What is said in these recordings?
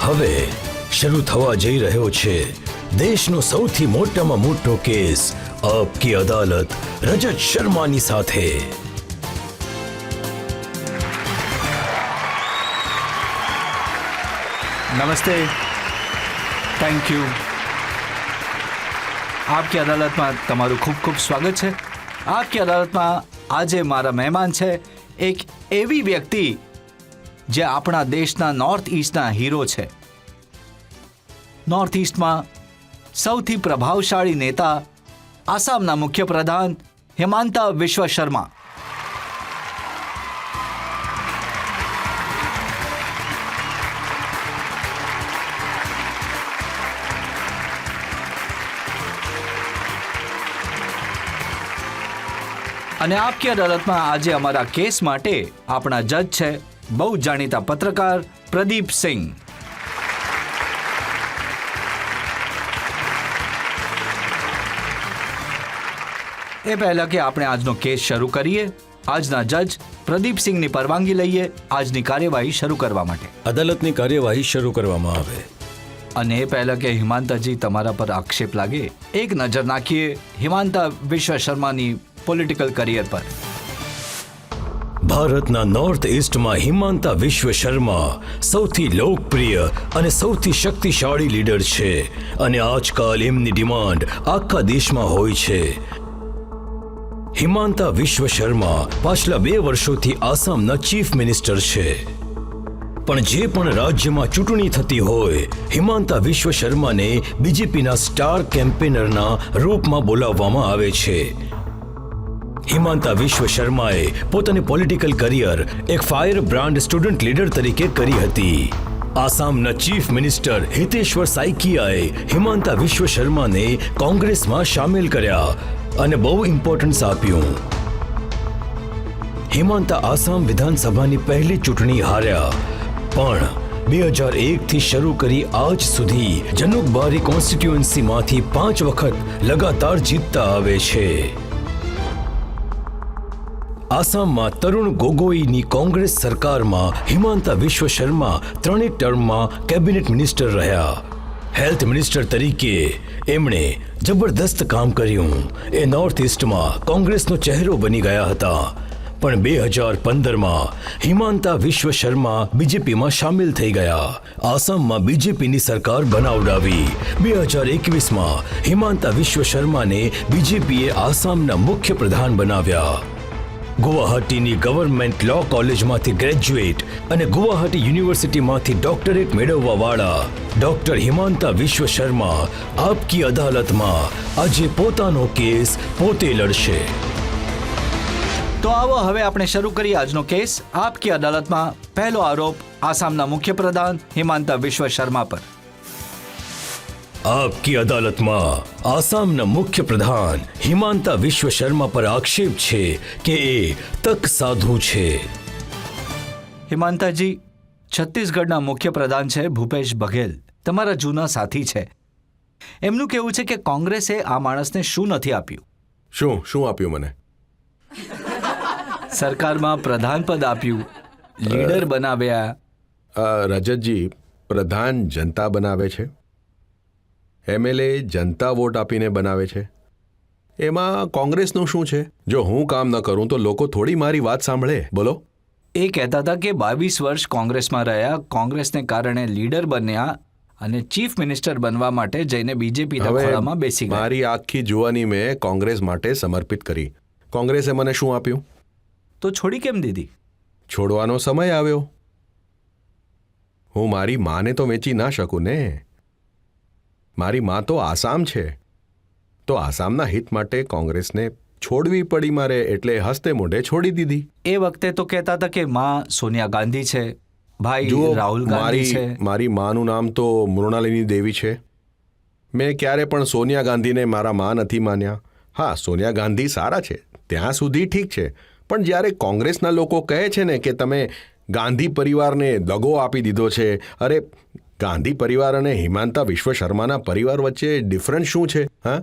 હવે શરૂ થવા જઈ રહ્યો છે દેશનો સૌથી મોટામાં મોટો કેસ આપકી અદાલત રજત શર્માની સાથે. નમસ્તે, થેન્ક યુ. આપકી અદાલતમાં તમારું ખૂબ ખૂબ સ્વાગત છે. આપકી અદાલતમાં આજે મારા મહેમાન છે એક એવી વ્યક્તિ જે આપણા દેશના નોર્થ ઇસ્ટના હીરો છે. નોર્થ ઇસ્ટમાં સૌથી પ્રભાવશાળી નેતા આસામના મુખ્યપ્રધાન હિમાંતા વિશ્વ શર્મા. અને આપકી અદાલતમાં આજે અમારા કેસ માટે આપણા જજ છે બહુ જાણીતા પત્રકાર પ્રદીપ સિંહ. એ પહેલા કે આપણે આજનો કેસ શરૂ કરીએ, આજના જજ પ્રદીપ સિંહની પરવાનગી લઈએ આજની કાર્યવાહી શરૂ કરવા માટે. અદાલતની કાર્યવાહી શરૂ કરવામાં આવે. અને એ પહેલા કે હિમાંતાજી તમારા પર આક્ષેપ લાગે, એક નજર નાખીએ હિમાંતા વિશ્વ શર્માની પોલિટિકલ કરિયર પર. ભારતના નોર્થ ઇસ્ટમાં હિમાંતા વિશ્વ શર્મા સૌથી લોકપ્રિય અને સૌથી શક્તિશાળી લીડર છે અને આજકાલ એમની ડિમાન્ડ આખા દેશમાં હોય છે. હિમાંતા વિશ્વ શર્મા પાછલા 2 વર્ષોથી આસામના ચીફ મિનિસ્ટર છે. પણ જે પણ રાજ્યમાં ચૂંટણી થતી હોય, હિમાંતા વિશ્વ શર્માને બીજેપીના સ્ટાર કેમ્પેનરના રૂપમાં બોલાવવામાં આવે છે. હિમાંતા વિશ્વ શર્માએ પોતાની પોલિટિકલ કરિયર એક ફાયર બ્રાન્ડ સ્ટુડન્ટ લીડર તરીકે કરી હતી. આસામના ચીફ મિનિસ્ટર હિતેશ્વર સાયકિયાએ હિમાંતા વિશ્વ શર્માને કોંગ્રેસમાં સામેલ કર્યા અને બહુ ઇમ્પોર્ટન્સ આપ્યું. હિમાંતા આસામ વિધાનસભાની પહેલી ચૂંટણી હાર્યા, પણ 2001થી શરૂ કરી આજ સુધી જનુકબારી કોન્સ્ટિટ્યુઅન્સીમાંથી 5 વખત લગાતાર જીતતા આવે છે. આસામમાં તરુણ ગોગોઈની કોંગ્રેસ સરકારમાં હિમાંતા વિશ્વ શર્મા 3 ટર્મમાં કેબિનેટ મિનિસ્ટર રહ્યા. હેલ્થ મિનિસ્ટર તરીકે એમણે જબરદસ્ત કામ કર્યું. એ નોર્થ ઇસ્ટમાં કોંગ્રેસનો ચહેરો બની ગયા હતા. પણ 2015માં હિમાંતા વિશ્વ શર્મા બીજેપીમાં સામેલ થઈ ગયા. આસામમાં બીજેપીની સરકાર બનાવડાવી. 2021માં હિમાંતા વિશ્વ શર્માને બીજેપીએ આસામના મુખ્ય પ્રધાન બનાવ્યા. ગુવાહાટીની ગવર્મેન્ટ લો કોલેજમાંથી ગ્રેજ્યુએટ અને ગુવાહાટી યુનિવર્સિટીમાંથી ડોક્ટરેટ મેળવવાવાળા ડોક્ટર હિમાંતા વિશ્વ શર્મા આપકી અદાલતમાં આજે પોતાનો કેસ પોતે લડશે. તો આવો હવે આપણે શરૂ કરીએ આજનો કેસ. આપકી અદાલતમાં પહેલો આરોપ આસામના મુખ્યપ્રધાન હિમાંતા વિશ્વ શર્મા પર. આપકી અદાલતમાં આસામના મુખ્ય પ્રધાન હિમાંતા વિશ્વ શર્મા પર આક્ષેપ છે કે એ તક સાધુ છે. હિમાંતાજી, છત્તીસગઢના મુખ્ય પ્રધાન છે ભૂપેશ બઘેલ, તમારા જૂના સાથી છે. એમનું કહેવું છે કે કોંગ્રેસે આ માણસને શું નથી આપ્યું. શું આપ્યું મને? સરકારમાં પ્રધાન પદ આપ્યું, લીડર બનાવ્યા. રજતજી, પ્રધાન જનતા બનાવે છે, એમએલએ જનતા વોટ આપીને બનાવે છે. એમાં કોંગ્રેસનું શું છે? જો હું કામ ન કરું તો લોકો થોડી મારી વાત સાંભળે. બોલો. એ કહેતા હતા કે 22 વર્ષ કોંગ્રેસમાં રહ્યા, કોંગ્રેસને કારણે લીડર બન્યા અને ચીફ મિનિસ્ટર બનવા માટે જઈને બીજેપીના ખોળામાં બેસી ગયા. મારી આખી જુવાની મેં કોંગ્રેસ માટે સમર્પિત કરી. કોંગ્રેસે મને શું આપ્યું? તો છોડી કેમ દીધી? છોડવાનો સમય આવ્યો. હું મારી માને તો વેચી ના શકું ને. મારી માં તો આસામ છે, તો આસામના હિત માટે કોંગ્રેસને છોડવી પડી મારે, એટલે હસ્તે મોઢે છોડી દીધી. એ વખતે તો કહેતા હતા કે માં સોનિયા ગાંધી છે, ભાઈ રાહુલ ગાંધી છે. મારી માનું નામ તો મૃણાલિની દેવી છે. મેં ક્યારે પણ સોનિયા ગાંધીને મારા માં નથી માન્યા. હા, સોનિયા ગાંધી સારા છે, ત્યાં સુધી ઠીક છે, પણ જ્યારે કોંગ્રેસના લોકો કહે છે ને કે તમે ગાંધી પરિવારને દગો આપી દીધો છે, અરે ગાંધી પરિવાર અને હિમાંતા વિશ્વ શર્માના પરિવાર વચ્ચે ડિફરન્સ શું છે? હા,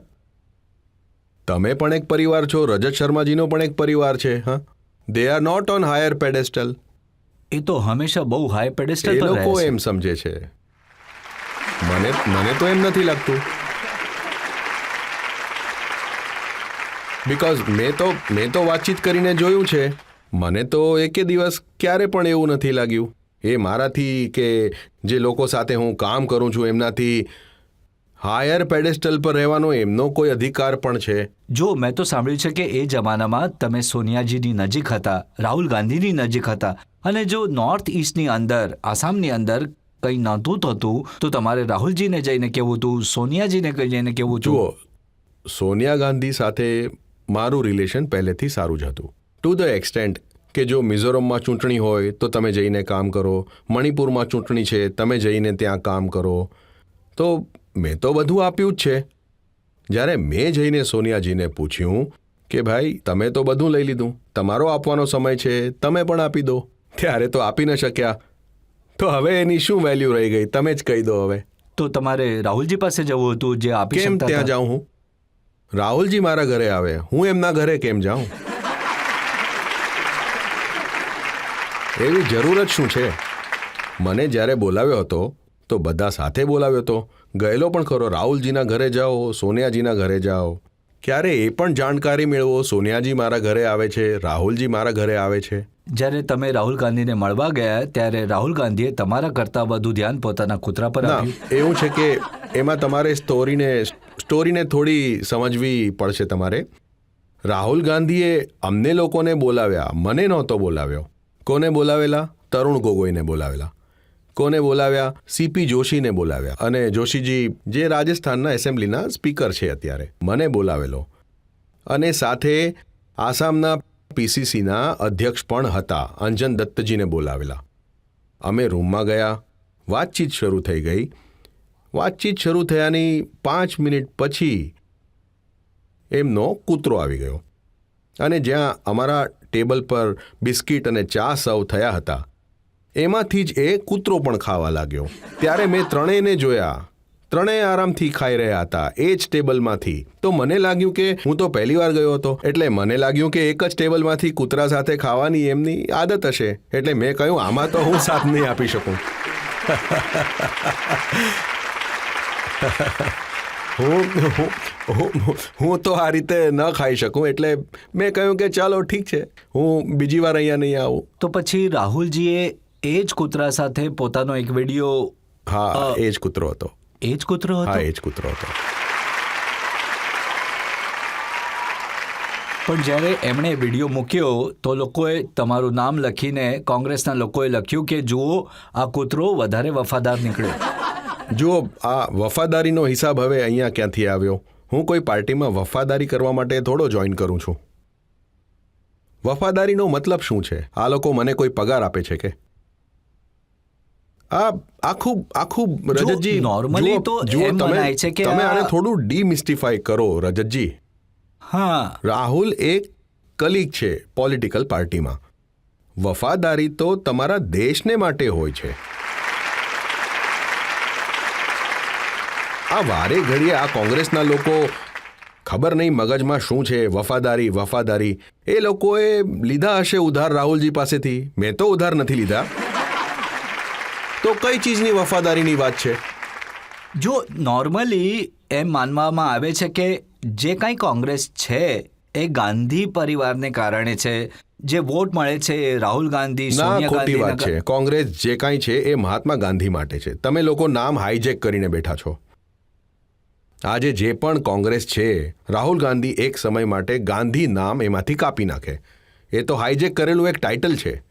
તમે પણ એક પરિવાર છો, રજત શર્માજીનો પણ એક પરિવાર છે. હા, they are not on higher pedestal. એ તો હંમેશા બહુ હાઈ પેડેસ્ટલ પર રહે છે. એ લોકો એમ સમજે છે. મને તો એમ નથી લાગતું. બિકોઝ મેં તો વાતચીત કરીને જોયું છે. મને તો એકે દિવસ ક્યારે પણ એવું નથી લાગ્યું એ મારાથી કે જે લોકો સાથે હું કામ કરું છું એમનાથી હાયર પેડેસ્ટલ પર રહેવાનો એમનો કોઈ અધિકાર પણ છે. જો મેં તો સાંભળ્યું છે કે એ જમાનામાં તમે સોનિયાજીની નજીક હતા, રાહુલ ગાંધીની નજીક હતા, અને જો નોર્થ ઇસ્ટની અંદર, આસામની અંદર કંઈ નહોતું થતું તો તમારે રાહુલજીને જઈને કહેવું હતું, સોનિયાજીને જઈને કહેવું હતું. જુઓ, સોનિયા ગાંધી સાથે મારું રિલેશન પહેલેથી સારું જ હતું. ટુ ધ એક્સટેન્ટ કે જો મિઝોરમમાં ચૂંટણી હોય તો તમે જઈને કામ કરો, મણિપુરમાં ચૂંટણી છે તમે જઈને ત્યાં કામ કરો. તો મેં તો બધું આપ્યું જ છે. જ્યારે મેં જઈને સોનિયાજીને પૂછ્યું કે ભાઈ તમે તો બધું લઈ લીધું, તમારો આપવાનો સમય છે, તમે પણ આપી દો, ત્યારે તો આપી ન શક્યા. તો હવે એની શું વેલ્યુ રહી ગઈ, તમે જ કહી દો. હવે તો તમારે રાહુલજી પાસે જવું હતું જે આપી કેમ શકતા ત્યાં હતા. જાઉં હું? રાહુલજી મારા ઘરે આવે, હું એમના ઘરે કેમ જાઉં? એવી જરૂર જ શું છે? મને જ્યારે બોલાવ્યો હતો તો બધા સાથે બોલાવ્યો હતો. ગયેલો પણ ખરો. રાહુલજીના ઘરે જાઓ, સોનિયાજીના ઘરે જાઓ, ક્યારે એ પણ જાણકારી મેળવો. સોનિયાજી મારા ઘરે આવે છે, રાહુલજી મારા ઘરે આવે છે. જ્યારે તમે રાહુલ ગાંધીને મળવા ગયા ત્યારે રાહુલ ગાંધીએ તમારા કરતાં વધુ ધ્યાન પોતાના કૂતરા પર ના, આપ્યું. એવું છે કે એમાં તમારે સ્ટોરીને થોડી સમજવી પડશે તમારે. રાહુલ ગાંધીએ અમને લોકોને બોલાવ્યા, મને નહોતો બોલાવ્યો. કોને બોલાવેલા? તરુણ ગોગોઈને બોલાવેલા. કોને બોલાવ્યા? સીપી જોશીને બોલાવ્યા. અને જોશીજી જે રાજસ્થાનના એસેમ્બલીના સ્પીકર છે અત્યારે, મને બોલાવેલો. અને સાથે આસામના પીસીસીના અધ્યક્ષ પણ હતા, અંજન દત્તજીને બોલાવેલા. અમે રૂમમાં ગયા, વાતચીત શરૂ થઈ ગઈ. વાતચીત શરૂ થયાની 5 મિનિટ પછી એમનો કૂતરો આવી ગયો અને જ્યાં અમારા ટેબલ પર બિસ્કિટ અને ચા સર્વ થયા હતા એમાંથી જ એ કૂતરો પણ ખાવા લાગ્યો. ત્યારે મેં ત્રણેયને જોયા, ત્રણેય આરામથી ખાઈ રહ્યા હતા એ જ ટેબલમાંથી. તો મને લાગ્યું કે હું તો પહેલી વાર ગયો હતો, એટલે મને લાગ્યું કે એક જ ટેબલમાંથી કૂતરા સાથે ખાવાની એમની આદત હશે. એટલે મેં કહ્યું આમાં તો હું સાથ નહીં આપી શકું. હું તો આ રીતે ન ખાઈ શકું. એટલે મેં કહ્યું કે ચાલો ઠીક છે, હું બીજી વાર અહીંયા નહીં આવું. તો પછી રાહુલજીએ એ જ કૂતરા સાથે પોતાનો એક વિડીયો. હા, એ જ કૂતરો હતો. એ જ કૂતરો હતો. હા, એ જ કૂતરો હતો. પણ જ્યારે એમણે વિડીયો મૂક્યો તો લોકોએ તમારું નામ લખીને, કોંગ્રેસના લોકોએ લખ્યું કે જુઓ આ કૂતરો વધારે વફાદાર નીકળ્યો. જુઓ, આ વફાદારીનો હિસાબ હવે અહીંયા ક્યાંથી આવ્યો? હું કોઈ પાર્ટીમાં વફાદારી કરવા માટે થોડો જોઈન કરું છું. વફાદારીનો મતલબ શું છે? આ લોકો મને કોઈ પગાર આપે છે કે? આ આખું રજતજી, નોર્મલી તો એમ મનાય છે કે તમે આને થોડું ડિમિસ્ટિફાઈ કરો રજતજી. હા, રાહુલ એક કલીગ છે પોલિટિકલ પાર્ટીમાં. વફાદારી તો તમારા દેશને માટે હોય છે. આ વારે ઘડીએ આ કોંગ્રેસના લોકો, ખબર નહીં મગજમાં શું છે, વફાદારી. એ લોકોએ લીધા હશે ઉધાર રાહુલજી પાસેથી. મેં તો ઉધાર નથી લીધા. તો કઈ ચીજની વફાદારીની વાત છે? જો નોર્મલી એમ માનવામાં આવે છે કે જે કાંઈ કોંગ્રેસ છે એ ગાંધી પરિવારને કારણે છે. જે વોટ મળે છે એ રાહુલ ગાંધી, ના, સોનિયા ખોટી વાત ગાંધી. છે. કોંગ્રેસ જે કાંઈ છે એ મહાત્મા ગાંધી માટે છે. તમે લોકો નામ હાઈજેક કરીને બેઠા છો. આજે જે પણ કોંગ્રેસ છે, રાહુલ ગાંધી એક સમય માટે ગાંધી નામ એમાંથી કાપી નાખે. એ તો હાઈજેક કરેલું એક ટાઇટલ છે.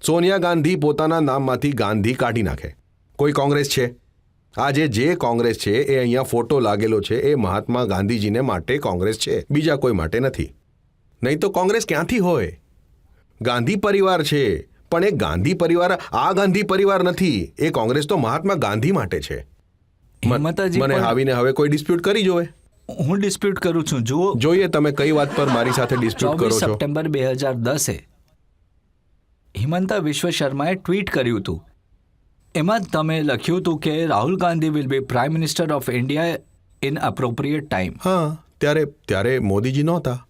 સોનિયા ગાંધી પોતાના નામમાંથી ગાંધી કાઢી નાખે. કોઈ કોંગ્રેસ છે? આજે જે કોંગ્રેસ છે એ અહીંયા ફોટો લાગેલો છે એ મહાત્મા ગાંધીજીને માટે કોંગ્રેસ છે, બીજા કોઈ માટે નથી. નહીં તો કોંગ્રેસ ક્યાંથી હોય? ગાંધી પરિવાર છે, પણ એ ગાંધી પરિવાર આ ગાંધી પરિવાર નથી. એ કોંગ્રેસ તો મહાત્મા ગાંધી માટે છે. હિંમતજી મને પણ- આવીને હવે કોઈ ડિસ્પ્યુટ કરી જોવે. હું ડિસ્પ્યુટ કરું છું. જુઓ, જોઈએ તમે કઈ વાત પર મારી સાથે ડિસ્પ્યુટ કરો 24 છો. સપ્ટેમ્બર 2010 હિમંતા વિશ્વ શર્માએ ટ્વીટ કર્યું હતું. એમાં તમે લખ્યું હતું કે Rahul Gandhi will be prime minister of India in appropriate time. હા, ત્યારે મોદીજી નહોતા.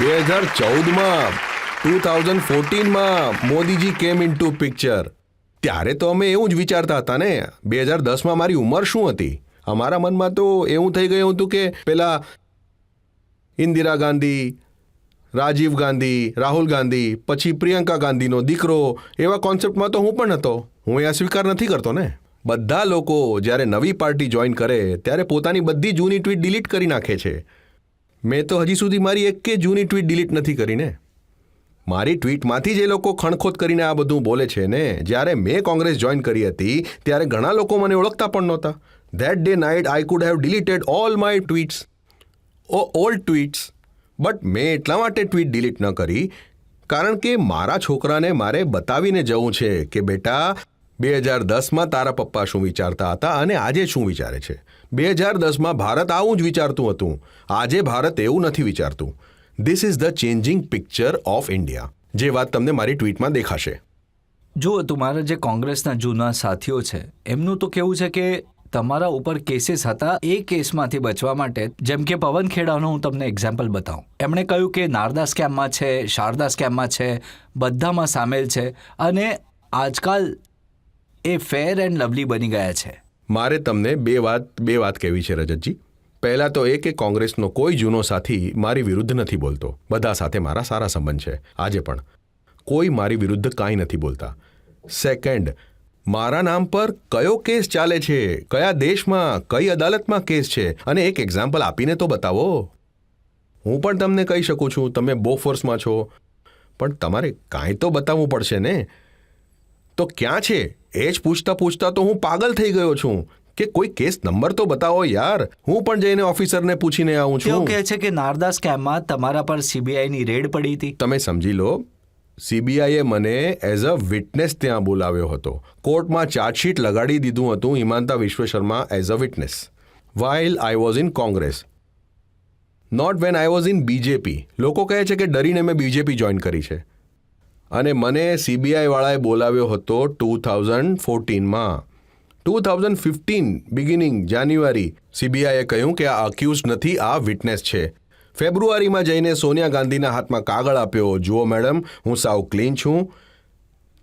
2014માં 2014માં મોદીજી કેમ ઇન ટુ પિક્ચર. ત્યારે તો અમે એવું જ વિચારતા હતા ને. 2010માં મારી ઉંમર શું હતી? અમારા મનમાં તો એવું થઈ ગયું હતું કે પેલા ઇન્દિરા ગાંધી, રાજીવ ગાંધી, રાહુલ ગાંધી, પછી પ્રિયંકા ગાંધીનો દીકરો, એવા કોન્સેપ્ટમાં તો હું પણ હતો. હું એ સ્વીકાર નથી કરતો ને. બધા લોકો જ્યારે નવી પાર્ટી જોઈન કરે ત્યારે પોતાની બધી જૂની ટ્વીટ ડિલીટ કરી નાખે છે. મેં તો હજી સુધી મારી એકે જૂની ટ્વીટ ડિલીટ નથી કરીને. મારી ટ્વીટમાંથી જ એ લોકો ખણખોદ કરીને આ બધું બોલે છે ને. જ્યારે મેં કોંગ્રેસ જોઈન કરી હતી ત્યારે ઘણા લોકો મને ઓળખતા પણ નહોતા. That day night I could have deleted all my tweets, old tweets. But મેં એટલા માટે ટ્વીટ ડિલીટ ન કરી કારણ કે મારા છોકરાને મારે બતાવીને જવું છે કે બેટા 2010માં તારા પપ્પા શું વિચારતા હતા અને આજે શું વિચારે છે. 2010માં ભારત આવું જ વિચારતું હતું, આજે ભારત એવું નથી વિચારતું. This is the changing picture of India. જે વાત તમને મારી ટ્વીટમાં દેખાશે. જો તમારા જે કોંગ્રેસના જૂના સાથીઓ છે એમનું તો કેવું છે કે તમારા ઉપર કેસીસ હતા, એ કેસમાંથી બચવા માટે, જેમ કે પવન ખેડાનો હું તમને એક્ઝામ્પલ બતાવું. એમણે કહ્યું કે નારદા સ્કેમમાં છે, શારદા સ્કેમમાં છે, બધામાં સામેલ છે અને આજકાલ એ ફેર એન્ડ લવલી બની ગયા છે. મારે તમને બે વાત કહેવી છે રજતજી. પહેલાં તો એ કે કોંગ્રેસનો કોઈ જૂનો સાથી મારી વિરુદ્ધ નથી બોલતો. બધા સાથે મારા સારા સંબંધ છે આજે પણ. કોઈ મારી વિરુદ્ધ કાંઈ નથી બોલતા. સેકન્ડ, મારા નામ પર કયો કેસ ચાલે છે, કયા દેશમાં, કઈ અદાલતમાં કેસ છે, અને એક એક્ઝામ્પલ આપીને તો બતાવો. હું પણ તમને કહી શકું છું તમે બોફોર્સમાં છો, પણ તમારે કાંઈ તો બતાવવું પડશે ને. તો ક્યાં છે એ જ પૂછતા તો હું પાગલ થઈ ગયો છું કે કોઈ કેસ નંબર તો બતાવો યાર. હું પણ જઈને ઓફિસરને પૂછીને આવું તેઓ છું. કહે છે કે નારદા સ્કેમમાં તમારા પર સીબીઆઈની રેડ પડી હતી. તમે સમજી લો, સીબીઆઈએ મને એઝ અ વિટનેસ ત્યાં બોલાવ્યો હતો. કોર્ટમાં ચાર્જશીટ લગાડી દીધું હતું Himanta Biswa Sarma as a witness while I was in Congress, not when I was in BJP. લોકો કહે છે કે ડરીને મેં બીજેપી જોઈન કરી છે. અને મને સીબીઆઈવાળાએ બોલાવ્યો હતો 2014માં. 2015 બિગિનિંગ જાન્યુઆરી સીબીઆઈએ કહ્યું કે આ અક્યુઝ નથી, આ વિટનેસ છે. ફેબ્રુઆરીમાં જઈને સોનિયા ગાંધીના હાથમાં કાગળ આપ્યો, જુઓ મેડમ હું સાવ ક્લીન છું.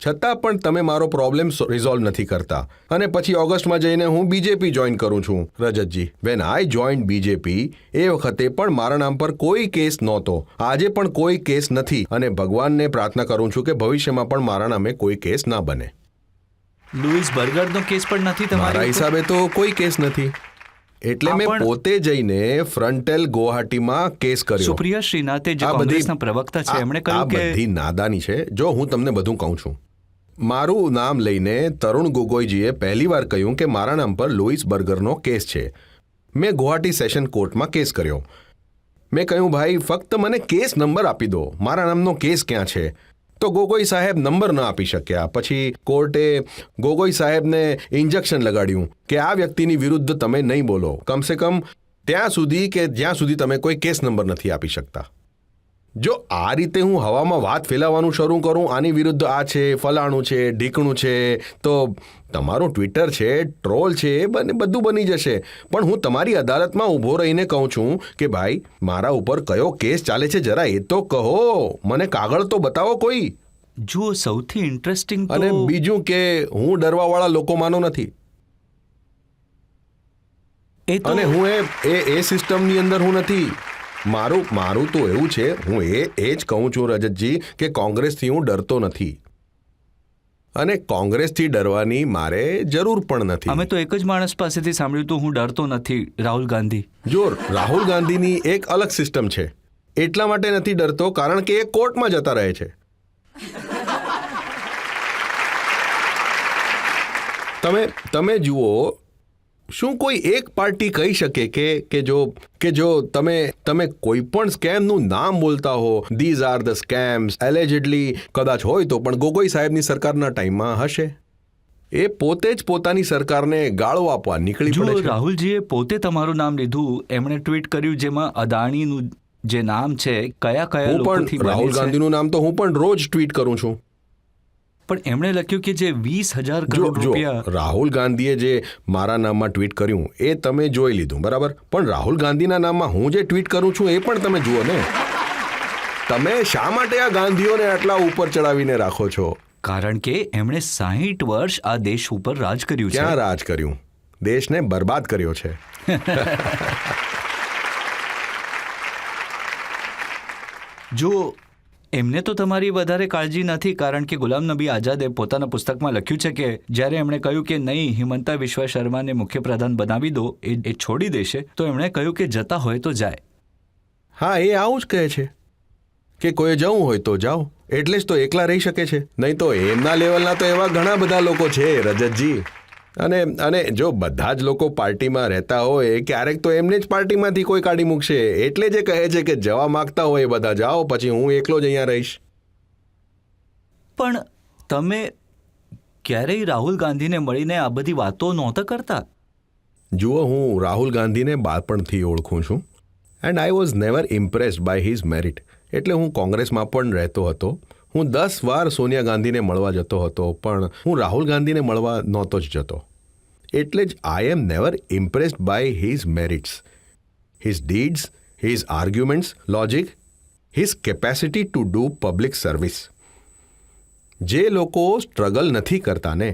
છતાં પણ તમે મારો પ્રોબ્લેમ રિઝોલ્વ નથી કરતા. અને પછી ઓગસ્ટમાં જઈને હું બીજેપી જોઈન કરું છું. રજતજી, વેન આઈ જોઈન બીજેપી એ વખતે પણ મારા નામ પર કોઈ કેસ નહોતો, આજે પણ કોઈ કેસ નથી. અને ભગવાનને પ્રાર્થના કરું છું કે ભવિષ્યમાં પણ મારા નામે કોઈ કેસ ના બને. લુઈસ બર્ગરનો કેસ પણ નથી મારા તમારા હિસાબે તો કોઈ કેસ નથી. એટલે મેં પોતે જઈને ફ્રન્ટેલ ગુવાહાટીમાં કેસ કર્યો. સુપ્રિયા શ્રીનાથે જે આ બધી- કોંગ્રેસના પ્રવક્તા છે એમણે આ કહ્યું કે બધી નાદાની છે. જો હું તમને બધું કહું છું, મારું નામ લઈને તરુણ ગોગોઈજીએ પહેલીવાર કહ્યું કે મારા નામ પર લુઈસ બર્ગરનો કેસ છે. મેં ગુવાહાટી સેશન કોર્ટમાં કેસ કર્યો. મેં કહ્યું ભાઈ ફક્ત મને કેસ નંબર આપી દો, મારા નામનો કેસ ક્યાં છે? તો ગોગોઈ સાહેબ નંબર ન આપી શક્યા. પછી કોર્ટે ગોગોઈ સાહેબને ઇન્જેક્શન લગાડ્યું કે આ વ્યક્તિની વિરુદ્ધ તમે નહીં બોલો, કમસે કમ ત્યાં સુધી કે જ્યાં સુધી તમે કોઈ કેસ નંબર નથી આપી શકતા. જો આ રીતે હું હવામાં વાત ફેલાવવાનું શરૂ કરું, આની વિરુદ્ધ આ છે, ફલાણું છે, ઢીકણું છે, તો તમારું ટ્વિટર છે, ટ્રોલ છે, બધું બની જશે. પણ હું તમારી અદાલતમાં ઊભો રહીને કહું છું કે ભાઈ મારા ઉપર કયો કેસ ચાલે છે જરા એ તો કહો, મને કાગળ તો બતાવો કોઈ. જુઓ સૌથી ઇન્ટરેસ્ટિંગ અને બીજું કે હું ડરવાવાળા લોકોમાંનો નથી. અને હું એ સિસ્ટમની અંદર હું નથી. મારું તો એવું છે, હું એ જ કહું છું રજતજી કે કોંગ્રેસથી હું ડરતો નથી અને કોંગ્રેસથી ડરવાની મારે જરૂર પણ નથી. અમે તો એક જ માણસ પાસેથી સાંભળ્યું તો હું ડરતો નથી, રાહુલ ગાંધી. જો રાહુલ ગાંધીની એક અલગ સિસ્ટમ છે. એટલા માટે નથી ડરતો કારણ કે એ કોર્ટમાં જતા રહે છે. તમે જુઓ, શું કોઈ એક પાર્ટી કહી શકે કે જો તમે કોઈ પણ સ્કેમનું નામ બોલતા હો, ધીઝ આર ધ સ્કેમ્સ એલેજેડલી, કદાચ હોય તો પણ ગોગોઈ સાહેબની સરકારના ટાઈમમાં હશે. એ પોતે જ પોતાની સરકારને ગાળો આપવા નીકળી પડે છે. રાહુલજીએ પોતે તમારું નામ લીધું, એમણે ટ્વીટ કર્યું જેમાં અદાણીનું જે નામ છે, કયા હું પણ રાહુલ ગાંધીનું નામ તો હું પણ રોજ ટ્વીટ કરું છું. પણ એમણે લખ્યું કે જે 20,000 કરોડ રૂપિયા રાહુલ ગાંધીએ જે મારા નામમાં ટ્વીટ કર્યું એ તમે જોઈ લીધું બરાબર, પણ રાહુલ ગાંધીના નામમાં હું જે ટ્વીટ કરું છું એ પણ તમે જુઓ ને. તમે શા માટે આ ગાંધીઓને આટલા ઉપર ચડાવીને રાખો છો? કારણ કે એમણે 60 વર્ષ આ દેશ ઉપર રાજ કર્યું છે. ક્યાં રાજ કર્યું? દેશને બરબાદ કર્યો છે. જો એમને તો તમારી વધારે કાળજી નથી, કારણ કે ગુલામ નબી આઝાદે પોતાના પુસ્તકમાં લખ્યું છે કે જ્યારે એમણે કહ્યું કે નહીં, હિમંતા વિશ્વ શર્માને મુખ્યપ્રધાન બનાવી દો, એ છોડી દેશે, તો એમણે કહ્યું કે જતા હોય તો જાય. હા, એ આવું જ કહે છે કે કોઈ જવું હોય તો જાઓ, એટલે જ તો એકલા રહી શકે છે. નહીં તો એમના લેવલના તો એવા ઘણા બધા લોકો છે રજતજી. અને જો બધા જ લોકો પાર્ટીમાં રહેતા હોય, ક્યારેક તો એમને જ પાર્ટીમાંથી કોઈ કાઢી મૂકશે. એટલે જે કહે છે કે જવા માંગતા હોય એ બધા જાઓ, પછી હું એકલો જ અહીંયા રહીશ. પણ તમે ક્યારેય રાહુલ ગાંધીને મળીને આ બધી વાતો નહોતા કરતા? જુઓ, હું રાહુલ ગાંધીને બાળપણથી ઓળખું છું and I was never impressed by his merit. એટલે હું કોંગ્રેસમાં પણ રહેતો હતો. હું 10 વાર સોનિયા ગાંધીને મળવા જતો હતો, પણ હું રાહુલ ગાંધીને મળવા નહોતો જ જતો. એટલે જ I am never impressed by his merits, his deeds, his arguments, logic, his capacity to do public service. જે લોકો સ્ટ્રગલ નથી કરતા ને,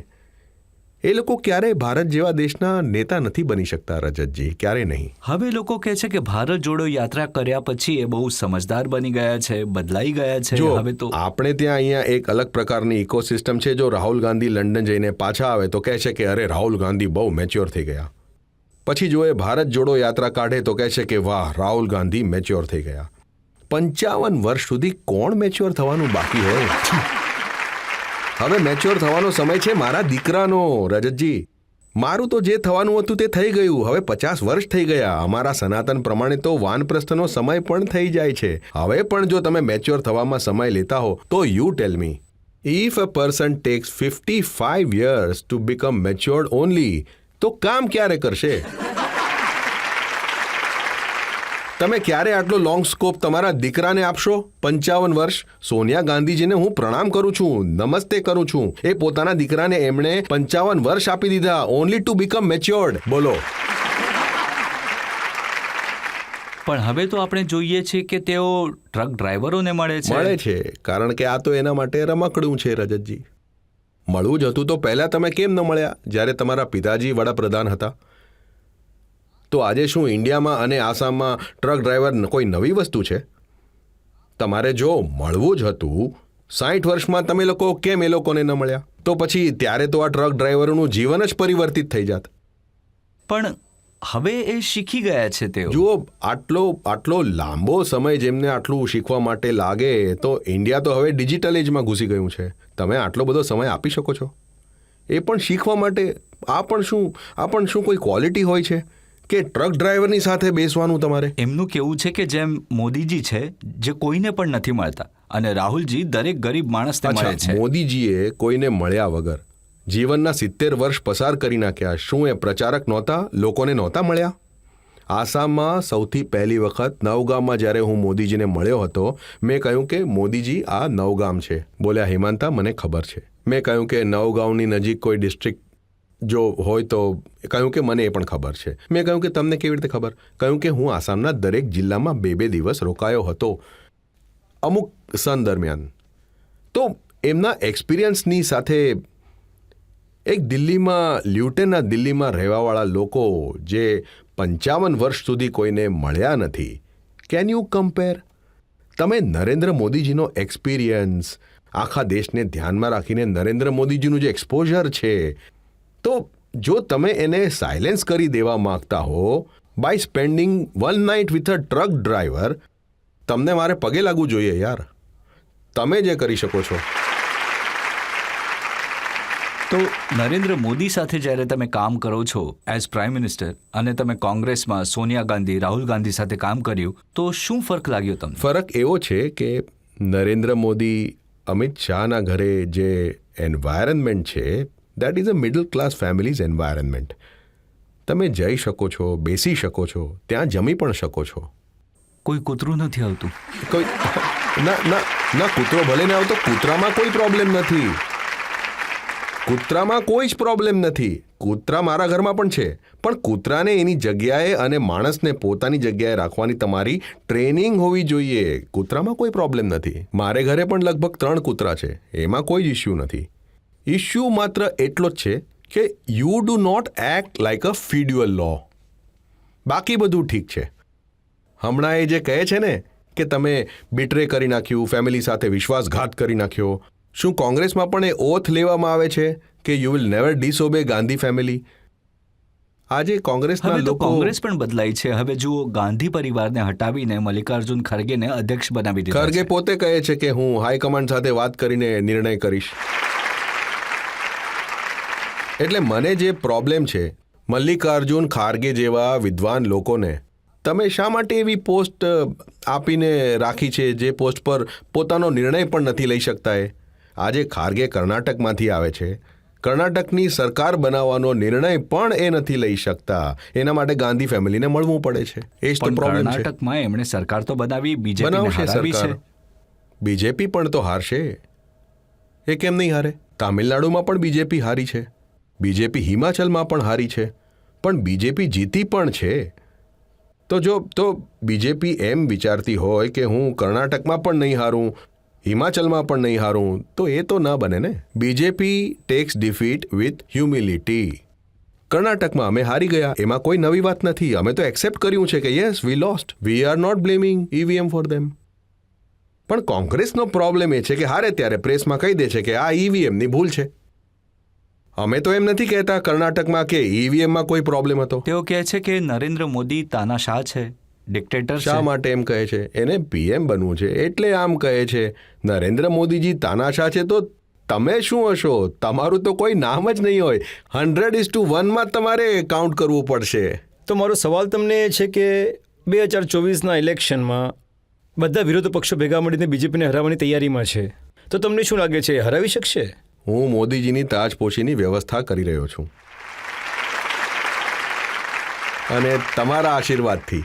એ લોકો ક્યારેય ભારત જેવા દેશના નેતા નથી બની શકતા રજતજી, ક્યારેય નહીં. હવે લોકો કહે છે કે ભારત જોડો યાત્રા કર્યા પછી એ બહુ સમજદાર બની ગયા છે, બદલાઈ ગયા છે. જો હવે તો આપણે ત્યાં અહીંયા એક અલગ પ્રકારની ઇકોસિસ્ટમ છે. જો રાહુલ ગાંધી લંડન જઈને પાછા આવે તો કહે છે કે અરે રાહુલ ગાંધી બહુ મેચ્યોર થઈ ગયા. પછી જો એ ભારત જોડો યાત્રા કાઢે તો કહે છે કે વાહ, રાહુલ ગાંધી મેચ્યોર થઈ ગયા. 55 વર્ષ સુધી કોણ મેચ્યોર થવાનું બાકી હોય? હવે મેચ્યોર થવાનો સમય છે મારા દીકરાનો રજતજી. મારું તો જે થવાનું હતું તે થઈ ગયું. હવે 50 વર્ષ થઈ ગયા. અમારા સનાતન પ્રમાણે તો વાનપ્રસ્થનો સમય પણ થઈ જાય છે. હવે પણ જો તમે મેચ્યોર થવામાં સમય લેતા હો તો you tell me, if a person tax 55 years to become matured only, તો કામ ક્યારે કરશે? તમે ક્યારે આટલો લોંગ સ્કોપ તમારા દીકરાને આપશો? 55 વર્ષ. સોનિયા ગાંધીજીને હું પ્રણામ કરું છું, નમસ્તે કરું છું. એ પોતાના દીકરાને એમણે 55 વર્ષ આપી દીધા ઓનલી ટુ બીકમ મેચ્યોર્ડ. બોલો. પણ હવે તો આપણે જોઈએ છીએ કે તેઓ ટ્રક ડ્રાઈવરોને મળે છે, કારણ કે આ તો એના માટે રમકડું છે રજતજી. મળવું જ હતું તો પહેલાં તમે કેમ ન મળ્યા જ્યારે તમારા પિતાજી વડાપ્રધાન હતા? તો આજે શું ઇન્ડિયામાં અને આસામમાં ટ્રક ડ્રાઈવર કોઈ નવી વસ્તુ છે? તમારે જો મળવું જ હતું 60 વર્ષમાં તમે લોકો કેમ એ લોકોને ન મળ્યા? તો પછી ત્યારે તો આ ટ્રક ડ્રાઈવરોનું જીવન જ પરિવર્તિત થઈ જાત. પણ હવે એ શીખી ગયા છે તેઓ. જુઓ, આટલો લાંબો સમય જેમને આટલું શીખવા માટે લાગે, તો ઇન્ડિયા તો હવે ડિજિટલ એજમાં ઘૂસી ગયું છે. તમે આટલો બધો સમય આપી શકો છો એ પણ શીખવા માટે? આ પણ શું કોઈ ક્વોલિટી હોય છે કે ટ્રક ડ્રાઈવરની સાથે બેસવાનું તમારે? એમનું કેવું છે કે જેમ મોદીજી છે, જે કોઈને પણ નથી મળતા, અને રાહુલજી દરેક ગરીબ માણસને મળે છે. મોદીજીએ કોઈને મળ્યા વગર જીવનના 70 વર્ષ પસાર કરી નાખ્યા. શું એ પ્રચારક નહોતા? લોકોને નહોતા મળ્યા? આસામમાં સૌથી પહેલી વખત નવગામમાં જ્યારે હું મોદીજીને મળ્યો હતો, મેં કહ્યું કે મોદીજી આ નવગામ છે. બોલ્યા, હિમાંતા, મને ખબર છે. મેં કહ્યું કે નવગાંવની નજીક કોઈ ડિસ્ટ્રિક્ટ જો હોય તો? કહ્યું કે મને એ પણ ખબર છે. મેં કહ્યું કે તમને કેવી રીતે ખબર? કહ્યું કે હું આસામના દરેક જિલ્લામાં 2-2 દિવસ રોકાયો હતો અમુક સન દરમિયાન. તો એમના એક્સપિરિયન્સની સાથે એક દિલ્હીમાં રહેવાવાળા લોકો જે 55 વર્ષ સુધી કોઈને મળ્યા નથી, કેન યુ કમ્પેર? તમે નરેન્દ્ર મોદીજીનો એક્સપિરિયન્સ, આખા દેશને ધ્યાનમાં રાખીને નરેન્દ્ર મોદીજીનું જે એક્સપોઝર છે, તો જો તમે એને સાયલેન્સ કરી દેવા માંગતા હો by spending 1 night with a truck driver, તમને મારે પગે લાગવું જોઈએ યાર. તમે જે કરી શકો છો. તો નરેન્દ્ર મોદી સાથે જ્યારે તમે કામ કરો છો એઝ પ્રાઇમ મિનિસ્ટર, અને તમે કોંગ્રેસમાં સોનિયા ગાંધી, રાહુલ ગાંધી સાથે કામ કર્યું, તો શું ફરક લાગ્યો તમને? ફરક એવો છે કે નરેન્દ્ર મોદી, અમિત શાહના ઘરે જે એન્વાયરમેન્ટ છે, that is a middle class families environment. તમે જઈ શકો છો, બેસી શકો છો, ત્યાં જમી પણ શકો છો. કોઈ કૂતરું નથી આવતું? ના, કૂતરો ભલે ના આવતો, કૂતરામાં કોઈ પ્રોબ્લેમ નથી. કૂતરામાં કોઈ જ પ્રોબ્લેમ નથી. કૂતરા મારા ઘરમાં પણ છે, પણ કૂતરાને એની જગ્યાએ અને માણસને પોતાની જગ્યાએ રાખવાની તમારી ટ્રેનિંગ હોવી જોઈએ. કૂતરામાં કોઈ પ્રોબ્લેમ નથી. મારે ઘરે પણ લગભગ 3 કૂતરા છે, એમાં કોઈ જ ઇશ્યુ નથી. ઇશ્યુ માત્ર એટલો જ છે કે you do not act like a feudal lord. બાકી બધું ઠીક છે. હમણાં એ જે કહે છે ને કે તમે બિટ્રે કરી નાખ્યું, ફેમિલી સાથે વિશ્વાસઘાત કરી નાખ્યો, શું કોંગ્રેસમાં પણ એ ઓથ લેવામાં આવે છે કે you will never disobey Gandhi family? આજે કોંગ્રેસના હવે તો લોકો કોંગ્રેસ પણ બદલાઈ છે. હવે જુઓ, ગાંધી પરિવારને હટાવીને મલ્લિકાર્જુન ખરગેને અધ્યક્ષ બનાવી દીધા ખરગે છે. પોતે કહે છે કે હું હાઈકમાન્ડ સાથે વાત કરીને નિર્ણય કરીશ. એટલે મને જે પ્રોબ્લેમ છે, મલ્લિકાર્જુન ખારગે જેવા વિદ્વાન લોકોને તમે શા માટે એવી પોસ્ટ આપીને રાખી છે જે પોસ્ટ પર પોતાનો નિર્ણય પણ નથી લઈ શકતા? આજે ખારગે કર્ણાટકમાંથી આવે છે, કર્ણાટકની સરકાર બનાવવાનો નિર્ણય પણ એ નથી લઈ શકતા. એના માટે ગાંધી ફેમિલીને મળવું પડે છે. એ જ તો પણ પ્રોબ્લેમ છે. કર્ણાટકમાં એમણે સરકાર તો બનાવી, બીજેપીને બનાવશે હરાવી સરકાર. છે. બીજેપી પણ તો હારશે. એ કેમ નહીં હારે? તામિલનાડુમાં પણ બીજેપી હારી છે, બીજેપી હિમાચલમાં પણ હારી છે, પણ બીજેપી જીતી પણ છે. તો બીજેપી એમ વિચારતી હોય કે હું કર્ણાટકમાં પણ નહીં હારું, હિમાચલમાં પણ નહીં હારું, તો એ તો ના બને ને. BJP tax defeat with humility. કર્ણાટકમાં અમે હારી ગયા, એમાં કોઈ નવી વાત નથી. અમે તો એક્સેપ્ટ કર્યું છે કે yes we lost, we are not blaming EVM for them. પણ કોંગ્રેસનો પ્રોબ્લેમ એ છે કે હારે ત્યારે પ્રેસમાં કહી દે છે કે આ ઈવીએમની ભૂલ છે. અમે તો એમ નથી કહેતા કર્ણાટકમાં કે ઈવીએમમાં કોઈ પ્રોબ્લેમ હતો. તેઓ કહે છે કે નરેન્દ્ર મોદી તાનાશાહ છે, ડિક્ટેટર શા છે. માટે એમ કહે છે? એને પીએમ બનવું છે એટલે આમ કહે છે. નરેન્દ્ર મોદીજી તાનાશાહ છે તો તમે શું હશો? તમારું તો કોઈ નામ જ નહીં હોય. 100:1 તમારે કાઉન્ટ કરવું પડશે. તો મારો સવાલ તમને એ છે કે 2024ના ઇલેક્શનમાં બધા વિરોધ પક્ષો ભેગા મળીને બીજેપીને હરાવવાની તૈયારીમાં છે, તો તમને શું લાગે છે, હરાવી શકશે? હું મોદીજીની તાજપોશીની વ્યવસ્થા કરી રહ્યો છું અને તમારા આશીર્વાદથી.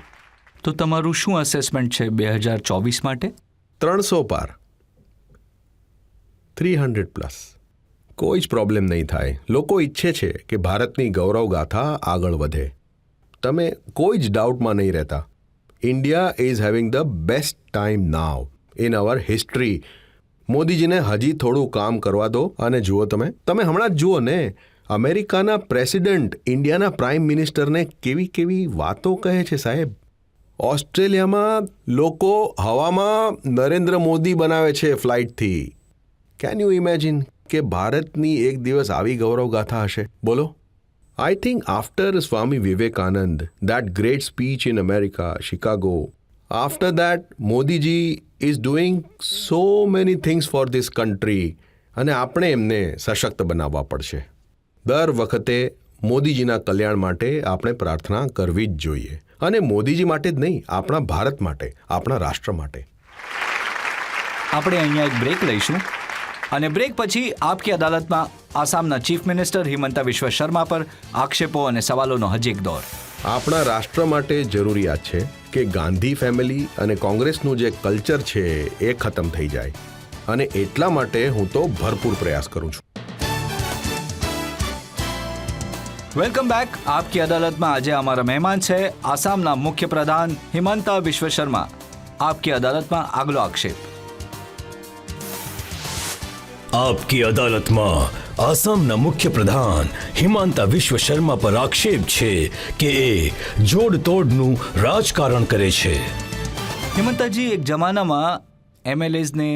તો તમારું શું અસેસમેન્ટ છે 2024 માટે? 300 પાર, 300+. કોઈ જ પ્રોબ્લેમ નહીં થાય. લોકો ઈચ્છે છે કે ભારતની ગૌરવ ગાથા આગળ વધે. તમે કોઈ જ ડાઉટમાં નહીં રહેતા. India is having the best time now in our history. મોદીજીને હજી થોડું કામ કરવા દો અને જુઓ તમે હમણાં જ જુઓ ને, અમેરિકાના પ્રેસિડેન્ટ ઇન્ડિયાના પ્રાઇમ મિનિસ્ટરને કેવી વાતો કહે છે સાહેબ. ઓસ્ટ્રેલિયામાં લોકો હવામાં નરેન્દ્ર મોદી બનાવે છે ફ્લાઇટથી. કેન યુ ઇમેજિન કે ભારતની એક દિવસ આવી ગૌરવ ગાથા હશે? બોલો. I think after Swami Vivekananda, that great speech in America, Chicago, after that Modiji is doing so many things for this country અને આપણે એમને સશક્ત બનાવવા પડશે. દર વખતે મોદીજીના કલ્યાણ માટે આપણે પ્રાર્થના કરવી જ જોઈએ. અને મોદીજી માટે જ નહીં, આપણા ભારત માટે, આપણા રાષ્ટ્ર માટે. આપણે અહીંયા એક બ્રેક લઈશું અને બ્રેક પછી આપકી અદાલતમાં આસામના ચીફ મિનિસ્ટર હિમંતા વિશ્વ શર્મા પર આક્ષેપો અને સવાલોનો હજી એક દોર. આપણા રાષ્ટ્ર માટે જરૂરિયાત છે કે ગાંધી ફેમિલી અને કોંગ્રેસનું જે કલ્ચર છે એ ખતમ થઈ જાય, અને એટલા માટે હું તો ભરપૂર પ્રયાસ કરું છું. Welcome back. આપકી અદાલતમાં આજે અમારા મહેમાન છે આસામના મુખ્યપ્રધાન હિમંતા વિશ્વ શર્મા. આપકી અદાલતમાં આગલો આક્ષેપ. આપકી અદાલતમાં આસામના મુખ્ય પ્રધાન હિમાંતા વિશ્વ શર્મા પર આક્ષેપ છે કે એ જોડતોડનું રાજકારણ કરે છે. હિમંતાજી, એક જમાનામાં એમએલએઝને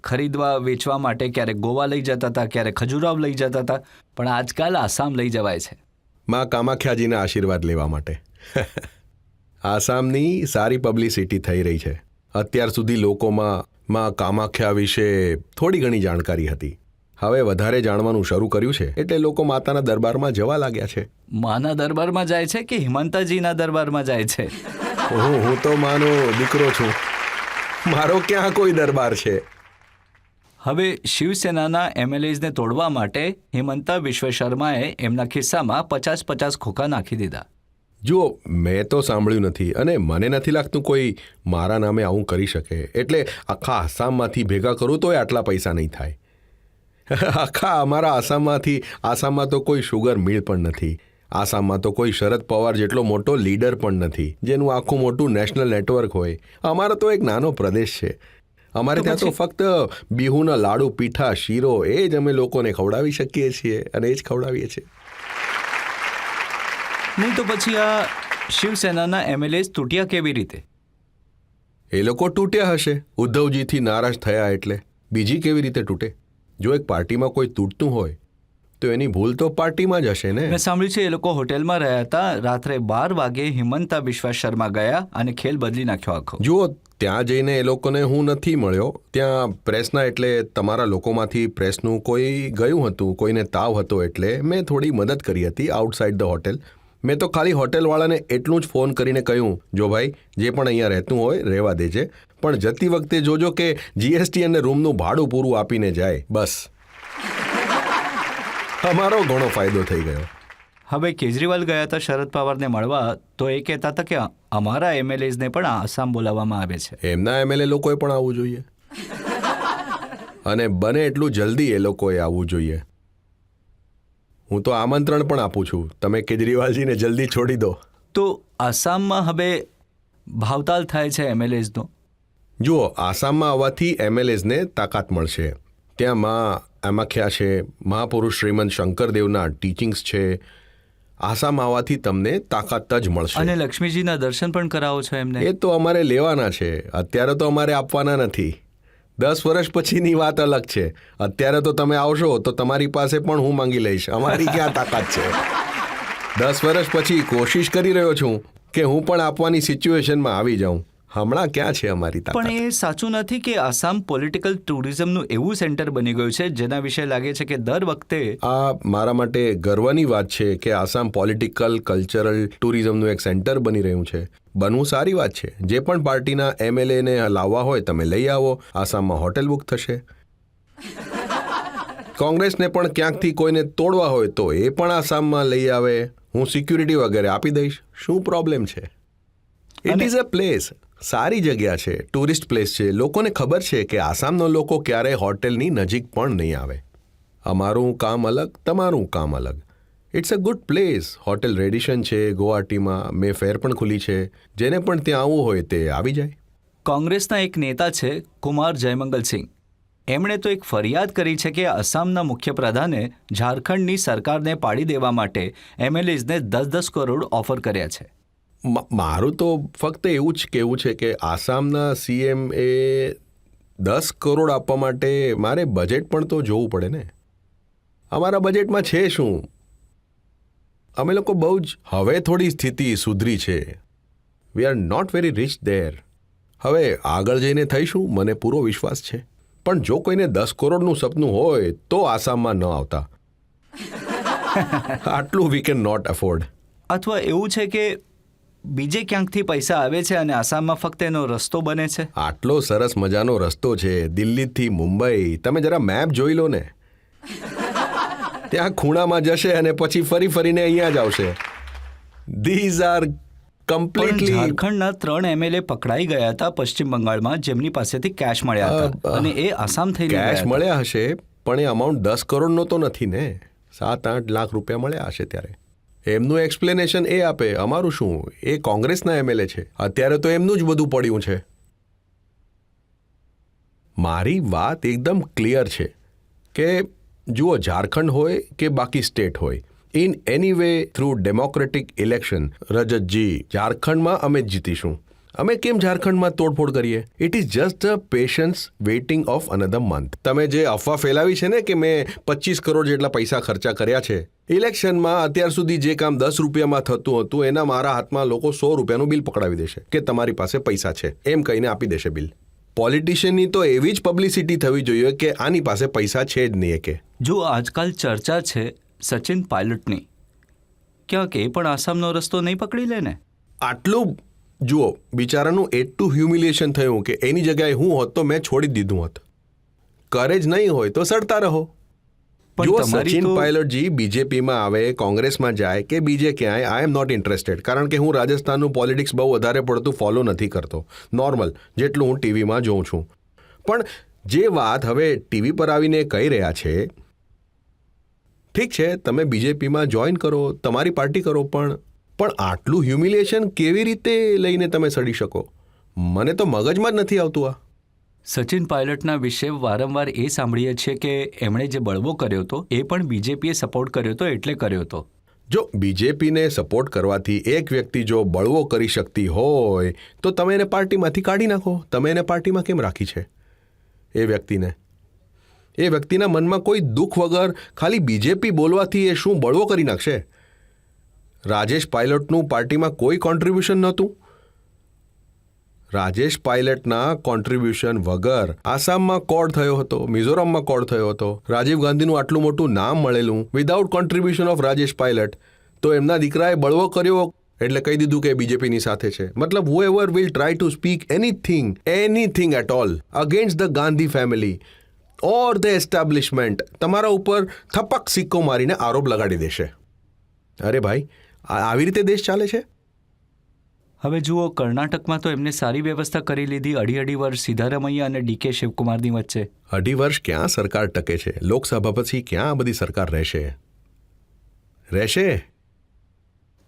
ખરીદવા વેચવા માટે ક્યારેક ગોવા લઈ જતા હતા, ક્યારેક ખજુરાવ લઈ જતા હતા, પણ આજકાલ આસામ લઈ જવાય છે. માં કામાખ્યાજીના આશીર્વાદ લેવા માટે. આસામની સારી પબ્લિસિટી થઈ રહી છે. અત્યાર સુધી લોકોમાં માં કામાખ્યા વિશે થોડી ઘણી જાણકારી હતી. હવે વધારે જાણવાનું શરૂ કર્યું છે એટલે લોકો માતાના દરબારમાં જવા લાગ્યા છે. માના દરબારમાં જાય છે કે હિમંતાજીના દરબારમાં જાય છે? હું તો માનો દીકરો છું, મારો ક્યાં કોઈ દરબાર છે. હવે શિવસેનાના એમએલએઝને તોડવા માટે હિમંતા વિશ્વ શર્માએ એમના ખિસ્સામાં 50 ખોખા નાખી દીધા. જુઓ, મેં તો સાંભળ્યું નથી અને મને નથી લાગતું કોઈ મારા નામે આવું કરી શકે. એટલે આખા આસામમાંથી ભેગા કરું તોય આટલા પૈસા નહીં થાય. આખા અમારા આસામમાં તો કોઈ શુગર મિલ પણ નથી. આસામમાં તો કોઈ શરદ પવાર જેટલો મોટો લીડર પણ નથી જેનું આખું મોટું નેશનલ નેટવર્ક હોય. અમારો તો એક નાનો પ્રદેશ છે. અમારે ત્યાં તો ફક્ત બિહુના લાડુ, પીઠા, શીરો એ જ અમે લોકોને ખવડાવી શકીએ છીએ અને એ જ ખવડાવીએ છીએ. નહીં તો પછી આ શિવસેનાના એમએલએસ તૂટ્યા કેવી રીતે? એ લોકો તૂટ્યા હશે ઉદ્ધવજીથી નારાજ થયા એટલે. બીજી કેવી રીતે તૂટે? જો એક પાર્ટીમાં કોઈ તૂટતું હોય તો એની ભૂલ તો પાર્ટીમાં જ હશે ને. મેં સાંભળ્યું છે એ લોકો હોટેલમાં રહ્યા હતા, રાત્રે 12 વાગે હિમંતા બિશ્વા શર્મા ગયા અને ખેલ બદલી નાખ્યો આખો. જુઓ, ત્યાં જઈને એ લોકોને હું નથી મળ્યો. ત્યાં પ્રેસના એટલે તમારા લોકોમાંથી પ્રેસનું કોઈ ગયું હતું, કોઈને તાવ હતો એટલે મેં થોડી મદદ કરી હતી આઉટસાઇડ ધ હોટેલ. મેં તો ખાલી હોટેલવાળાને એટલું જ ફોન કરીને કહ્યું, જો ભાઈ જે પણ અહીંયા રહેતું હોય રહેવા દેજે, પણ જતી વખતે જોજો કે જીએસટી અને રૂમનું ભાડું પૂરું આપીને જાય. બસ અમારો ઘણો ફાયદો થઈ ગયો. હવે કેજરીવાલ ગયા હતા શરદ પવારને મળવા, તો એ કહેતા હતા કે અમારા એમએલએસને પણ આસામ બોલાવવામાં આવે છે. એમના એમએલએ લોકોએ પણ આવવું જોઈએ અને બને એટલું જલ્દી એ લોકોએ આવવું જોઈએ. હું તો આમંત્રણ પણ આપું છું, તમે કેજરીવાલજીને જલ્દી છોડી દો. તો આસામમાં હવે ભાવતાલ થાય છે એમએલએસનો. જુઓ, આસામમાં આવવાથી એમએલએસને તાકાત મળશે. ત્યાં માં આમાખ્યા છે, મહાપુરુષ શ્રીમંત શંકરદેવના ટીચિંગ્સ છે. આસામ આવવાથી તમને તાકાત જ મળશે. અને લક્ષ્મીજીના દર્શન પણ કરાવો છો એમને? એ તો અમારે લેવાના છે, અત્યારે તો અમારે આપવાના નથી. 10 વર્ષ પછીની વાત અલગ છે. અત્યારે તો તમે આવશો તો તમારી પાસે પણ હું માંગી લઈશ. અમારી ક્યાં તાકાત છે? 10 વર્ષ પછી કોશિશ કરી રહ્યો છું કે હું પણ આપવાની સિચ્યુએશનમાં આવી જાઉં. હમણાં ક્યાં છે અમારી તાકાત? પણ એ સાચું નથી કે આસામ પોલિટિકલ ટુરિઝમનું એવું સેન્ટર બની ગયું છે જેના વિશે લાગે છે કે દર વખતે આ મારા માટે ગર્વની વાત છે કે આસામ પોલિટિકલ કલ્ચરલ ટુરિઝમનું એક સેન્ટર બની રહ્યું છે. બનવું સારી વાત છે. જે પણ પાર્ટીના એમએલએને લાવવા હોય તમે લઈ આવો. આસામમાં હોટેલ બુક થશે. કોંગ્રેસને પણ ક્યાંકથી કોઈને તોડવા હોય તો એ પણ આસામમાં લઈ આવે. હું સિક્યુરિટી વગેરે આપી દઈશ. શું પ્રોબ્લેમ છે? It is a place. સારી જગ્યા છે, ટુરિસ્ટ પ્લેસ છે. લોકોને ખબર છે કે આસામનો લોકો ક્યારેય હોટેલની નજીક પણ નહીં આવે. અમારું કામ અલગ, તમારું કામ અલગ. It's a good place. Hotel Radisson છે ગુવાહાટીમાં, મે ફેર પણ ખુલી છે. જેને પણ ત્યાં આવવું હોય તે આવી જાય. કોંગ્રેસના એક નેતા છે કુમાર જયમંગલસિંહ, એમણે તો એક ફરિયાદ કરી છે કે આસામના મુખ્યપ્રધાને ઝારખંડની સરકારને પાડી દેવા માટે એમએલએસને 10-10 કરોડ ઓફર કર્યા છે. મારું તો ફક્ત એવું જ કહેવું છે કે આસામના સીએમ એ 10 કરોડ આપવા માટે મારે બજેટ પણ તો જોવું પડે ને. અમારા બજેટમાં છે શું? અમે લોકો બહુ જ હવે થોડી સ્થિતિ સુધરી છે. We are not very rich there. હવે આગળ જઈને થઈશું, મને પૂરો વિશ્વાસ છે. પણ જો કોઈને 10 કરોડનું સપનું હોય તો આસામમાં ન આવતા. આટલું વી કેન નોટ અફોર્ડ. અથવા એવું છે કે બીજે ક્યાંકથી પૈસા આવે છે અને આસામમાં ફક્ત એનો રસ્તો બને છે. આટલો સરસ મજાનો રસ્તો છે દિલ્હીથી મુંબઈ. તમે જરા મેપ જોઈ લો ને. ત્યાં ખૂણામાં જશે અને પછી ફરીને અહીંયા જ આવશે. These are completely. ઝારખંડના 3 એમએલએ પકડાઈ ગયા હતા પશ્ચિમ બંગાળમાં, જેમની પાસેથી કેશ મળ્યા હતા અને એ આસામ થઈને કેશ મળ્યા હશે, પણ એ અમાઉન્ટ 10 કરોડનો તો નથી ને. 7-8 લાખ રૂપિયા મળ્યા હશે ત્યારે. એમનું એક્સપ્લેનેશન એ આપે. અમારું શું? એ કોંગ્રેસના એમએલએ છે. અત્યારે તો એમનું જ બધું પડ્યું છે. મારી વાત એકદમ ક્લિયર છે કે જુઓ, ઝારખંડ હોય કે બાકી સ્ટેટ હોય, in any way through democratic election, Rajatji, ઝારખંડમાં અમે જ જીતીશું. અમે કેમ ઝારખંડમાં તોડફોડ કરીએ? It is just a patience waiting of another month. તમે જે અફવા ફેલાવી છે ને કે મેં 25 કરોડ જેટલા પૈસા ખર્ચા કર્યા છે ઇલેક્શનમાં, અત્યાર સુધી જે કામ 10 રૂપિયામાં થતું હતું એના મારા હાથમાં લોકો 100 રૂપિયાનું બિલ પકડાવી દેશે કે તમારી પાસે પૈસા છે એમ કહીને આપી દેશે બિલ. પોલિટિશિયનની તો એવી જ પબ્લિસિટી થવી જોઈએ કે આની પાસે પૈસા છે જ નહીં. કે જો આજકાલ ચર્ચા છે સચિન પાયલટની, ક્યાંક એ પણ આસામનો રસ્તો નહીં પકડી લે ને? આટલું જુઓ, બિચારાનું એટલું હ્યુમિલિએશન થયું કે એની જગ્યાએ હું હોત તો મેં છોડી દીધું હોત. કરે જ નહીં હોય તો સડતા રહો. જો સચિન પાયલટજી બીજેપીમાં આવે, કોંગ્રેસમાં જાય કે બીજે ક્યાંય, આઈ એમ નોટ ઇન્ટરેસ્ટેડ. કારણ કે હું રાજસ્થાનનું પોલિટિક્સ બહુ વધારે પડતું ફોલો નથી કરતો. નોર્મલ જેટલું હું ટીવીમાં જોઉં છું. પણ જે વાત હવે ટીવી પર આવીને કહી રહ્યા છે, ઠીક છે, તમે બીજેપીમાં જોઈન કરો, તમારી પાર્ટી કરો, પણ આટલું હ્યુમિલિએશન કેવી રીતે લઈને તમે સડી શકો? મને તો મગજમાં જ નથી આવતું. સચિન પાયલટના વિશે વારંવાર એ સાંભળીએ છીએ કે એમણે જે બળવો કર્યો હતો એ પણ બીજેપીએ સપોર્ટ કર્યો હતો એટલે કર્યો હતો. જો બીજેપીને સપોર્ટ કરવાથી એક વ્યક્તિ જો બળવો કરી શકતી હોય તો તમે એને પાર્ટીમાંથી કાઢી નાખો. તમે એને પાર્ટીમાં કેમ રાખી છે? એ વ્યક્તિના મનમાં કોઈ દુઃખ વગર ખાલી બીજેપી બોલવાથી એ શું બળવો કરી નાખશે? રાજેશ પાયલટનું પાર્ટીમાં કોઈ કોન્ટ્રીબ્યુશન નહોતું. રાજેશ પાયલટના કોન્ટ્રીબ્યુશન વગર આસામમાં કોડ થયો હતો, મિઝોરમમાં કોડ થયો હતો. રાજીવ ગાંધીનું આટલું મોટું નામ મળેલું without contribution of Rajesh pilot. તો એમના દીકરાએ બળવો કર્યો એટલે કહી દીધું કે બીજેપીની સાથે છે. મતલબ whoever will try to speak anything at all against the Gandhi family or the establishment, તમારા ઉપર થપક સિક્કો મારીને આરોપ લગાડી દેશે. અરે ભાઈ, આવી રીતે દેશ ચાલે છે? હવે જુઓ, કર્ણાટકમાં તો એમને સારી વ્યવસ્થા કરી લીધી. અઢી વર્ષ સિદ્ધારમૈયા અને ડીકે શિવકુમારની વચ્ચે. 2.5 વર્ષ ક્યાં સરકાર ટકે છે? લોકસભા પછી ક્યાં આ બધી સરકાર રહેશે?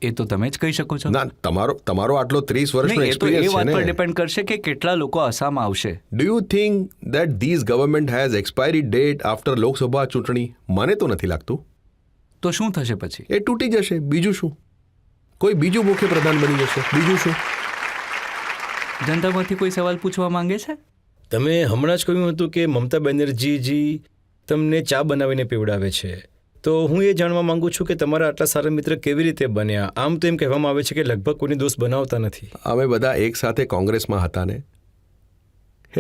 એ તો તમે જ કહી શકો છો. ના, તમારો આટલો 30 વર્ષનો નહીં, એ તો એ એક્સપિરિયન્સ છે વાત ને. પર ડિપેન્ડ કરશે કે કેટલા લોકો આસામ આવશે. Do you think that this government has expiry date after Lok Sabha ચૂંટણી? મને તો નથી લાગતું. તો શું થશે પછી? એ તૂટી જશે. બીજું શું? કોઈ બીજું મુખ્ય પ્રધાન બની જશે. બીજું શું? જનતામાંથી કોઈ સવાલ પૂછવા માંગે છે? તમે હમણાં જ કહ્યું હતું કે મમતા બેનર્જીજી તમને ચા બનાવીને પીવડાવે છે, તો હું એ જાણવા માંગુ છું કે તમારા આટલા સારા મિત્ર કેવી રીતે બન્યા? આમ તો એમ કહેવામાં આવે છે કે લગભગ કોઈની દોસ્ત બનાવતા નથી. અમે બધા એક સાથે કોંગ્રેસમાં હતા ને,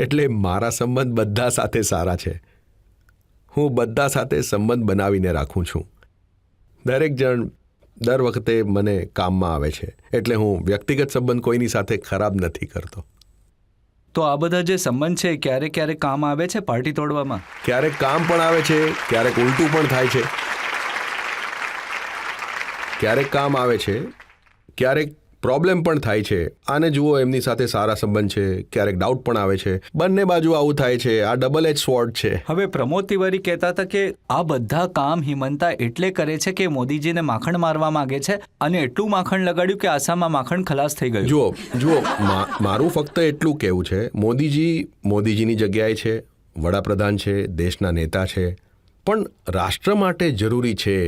એટલે મારા સંબંધ બધા સાથે સારા છે. હું બધા સાથે સંબંધ બનાવીને રાખું છું. દરેક જણ દર વખતે મને કામમાં આવે છે, એટલે હું વ્યક્તિગત સંબંધ કોઈની સાથે ખરાબ નથી કરતો. તો આ બધા જે સંબંધ છે ક્યારેક ક્યારેક કામ આવે છે પાર્ટી તોડવામાં? ક્યારેક કામ પણ આવે છે, ક્યારેક ઉલટું પણ થાય છે. ક્યારેક કામ આવે છે, ક્યારેક પ્રોબ્લેમ પણ થાય છે. આને જુઓ, એમની સાથે સારા સંબંધ છે, ક્યારેક ડાઉટ પણ આવે છે. બંને બાજુ આવું થાય છે. આ ડબલ એજ સ્વોર્ડ છે. હવે પ્રમોદ તિવારી કહેતા હતા કે આ બધા કામ હિમંતા એટલે કરે છે કે મોદીજીને માખણ મારવા માંગે છે, અને એટલું માખણ લગાડ્યું કે આસામમાં માખણ ખલાસ થઈ ગયું. જુઓ, મારું ફક્ત એટલું કહેવું છે, મોદીજીની જગ્યાએ છે, વડાપ્રધાન છે, દેશના નેતા છે, પણ રાષ્ટ્ર માટે જરૂરી છે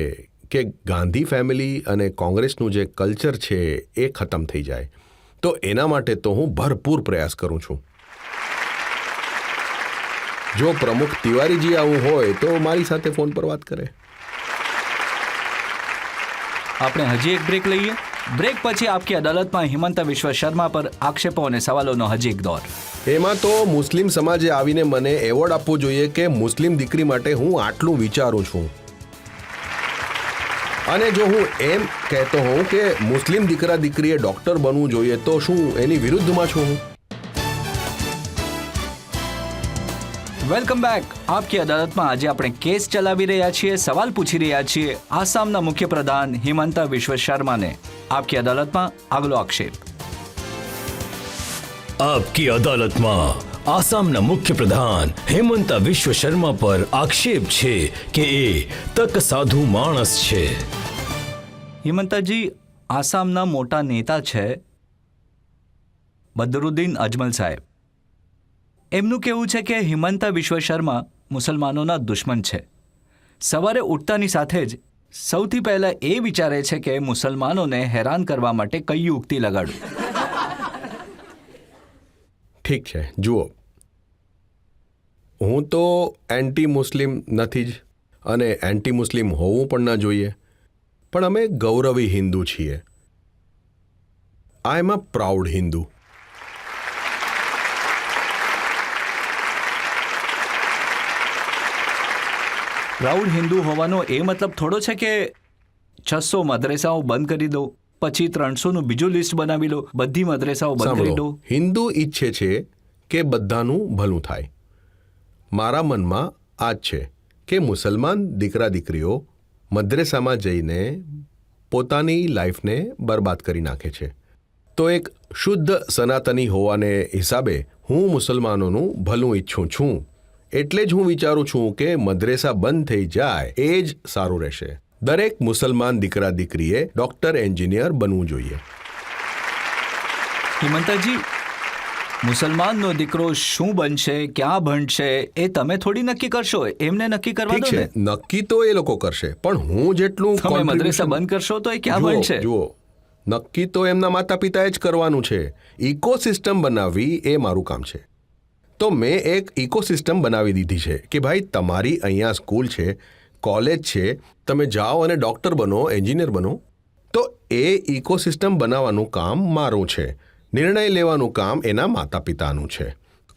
કે ગાંધી ફેમિલી અને કોંગ્રેસનું જે કલ્ચર છે એ ખતમ થઈ જાય. તો એના માટે તો હું ભરપૂર પ્રયાસ કરું છું. જો પ્રમુખ તિવારીજી આવું હોય તો મારી સાથે ફોન પર વાત કરે. આપણે હજી એક બ્રેક લઈએ. બ્રેક પછી આપકી અદાલતમાં હિમંતા વિશ્વ શર્મા પર આક્ષેપો અને સવાલોનો હજી એક દોર. એમાં તો મુસ્લિમ સમાજે આવીને મને એવોર્ડ આપવો જોઈએ કે મુસ્લિમ દીકરી માટે હું આટલું વિચારું છું. અને જો હું એમ કહેતો હોઉં કે મુસ્લિમ દીકરા દીકરીએ ડૉક્ટર બનવું જોઈએ તો શું એની વિરુદ્ધમાં છું હું? Welcome back. આપકી અદાલતમાં આજે આપણે કેસ ચલાવી રહ્યા છીએ, સવાલ પૂછી રહ્યા છીએ આસામના મુખ્યપ્રધાન હિમંતા વિશ્વ શર્માને. આપકી અદાલતમાં આગલો આક્ષેપ. આપકી અદાલતમાં આસામના મુખ્યપ્રધાન હેમંતા વિશ્વ શર્મા પર આક્ષેપ છે કે એ તક સાધુ માણસ છે. હિમંતાજી, આસામના મોટા નેતા છે બદરુદ્દીન અજમલ સાહેબ. એમનું કહેવું છે કે હિમંતા વિશ્વ શર્મા મુસલમાનોના દુશ્મન છે. સવારે ઉઠતાની સાથે જ સૌથી પહેલાં એ વિચારે છે કે મુસલમાનોને હેરાન કરવા માટે કઈ યુક્તિ લગાડું. ઠીક છે, જુઓ, હું તો એન્ટી મુસ્લિમ નથી જ, અને એન્ટી મુસ્લિમ હોવું પણ ના જોઈએ, પણ અમે ગૌરવી હિન્દુ છીએ. I am a proud Hindu. Proud Hindu હોવાનો એ મતલબ થોડો છે કે 600 મદ્રેસાઓ બંધ કરી દો, પછી 300નું બીજું લિસ્ટ બનાવી લો, બધી મદ્રેસાઓ બંધ કરી દો. હિન્દુ ઈચ્છે છે કે બધાનું ભલું થાય. મારા મનમાં આ જ છે કે મુસલમાન દીકરા દીકરીઓ મદ્રેસામાં જઈને પોતાની લાઈફને બરબાદ કરી નાખે છે. તો એક શુદ્ધ સનાતની હોવાને હિસાબે હું મુસલમાનોનું ભલું ઈચ્છું છું. એટલે જ હું વિચારું છું કે મદ્રેસા બંધ થઈ જાય એ જ સારું રહેશે. દરેક મુસલમાન દીકરા દીકરીએ ડૉક્ટર એન્જિનિયર બનવું જોઈએ. હિમંતાજી, મુસલમાનનો દીકરો શું બનશે, ક્યાં ભણશે, એ તમે થોડી નક્કી કરશો, એમને નક્કી કરવા ઠીક દો છે, ને. નક્કી તો એ લોકો કરશે, પણ હું જેટલું તમે મદ્રેસા contribution- બંધ કરશો તો એ ક્યાં જુઓ, ભણશે? જુઓ, નક્કી તો એમના માતા પિતાએ જ કરવાનું છે. ઇકોસિસ્ટમ બનાવવી એ મારું કામ છે. તો મેં એક ઇકોસિસ્ટમ બનાવી દીધી છે કે ભાઈ તમારી અહીંયા સ્કૂલ છે, કોલેજ છે, તમે જાઓ અને ડૉક્ટર બનો, એન્જિનિયર બનો. તો એ ઇકોસિસ્ટમ બનાવવાનું કામ મારું છે. નિર્ણય લેવાનું કામ એના માતા પિતાનું છે,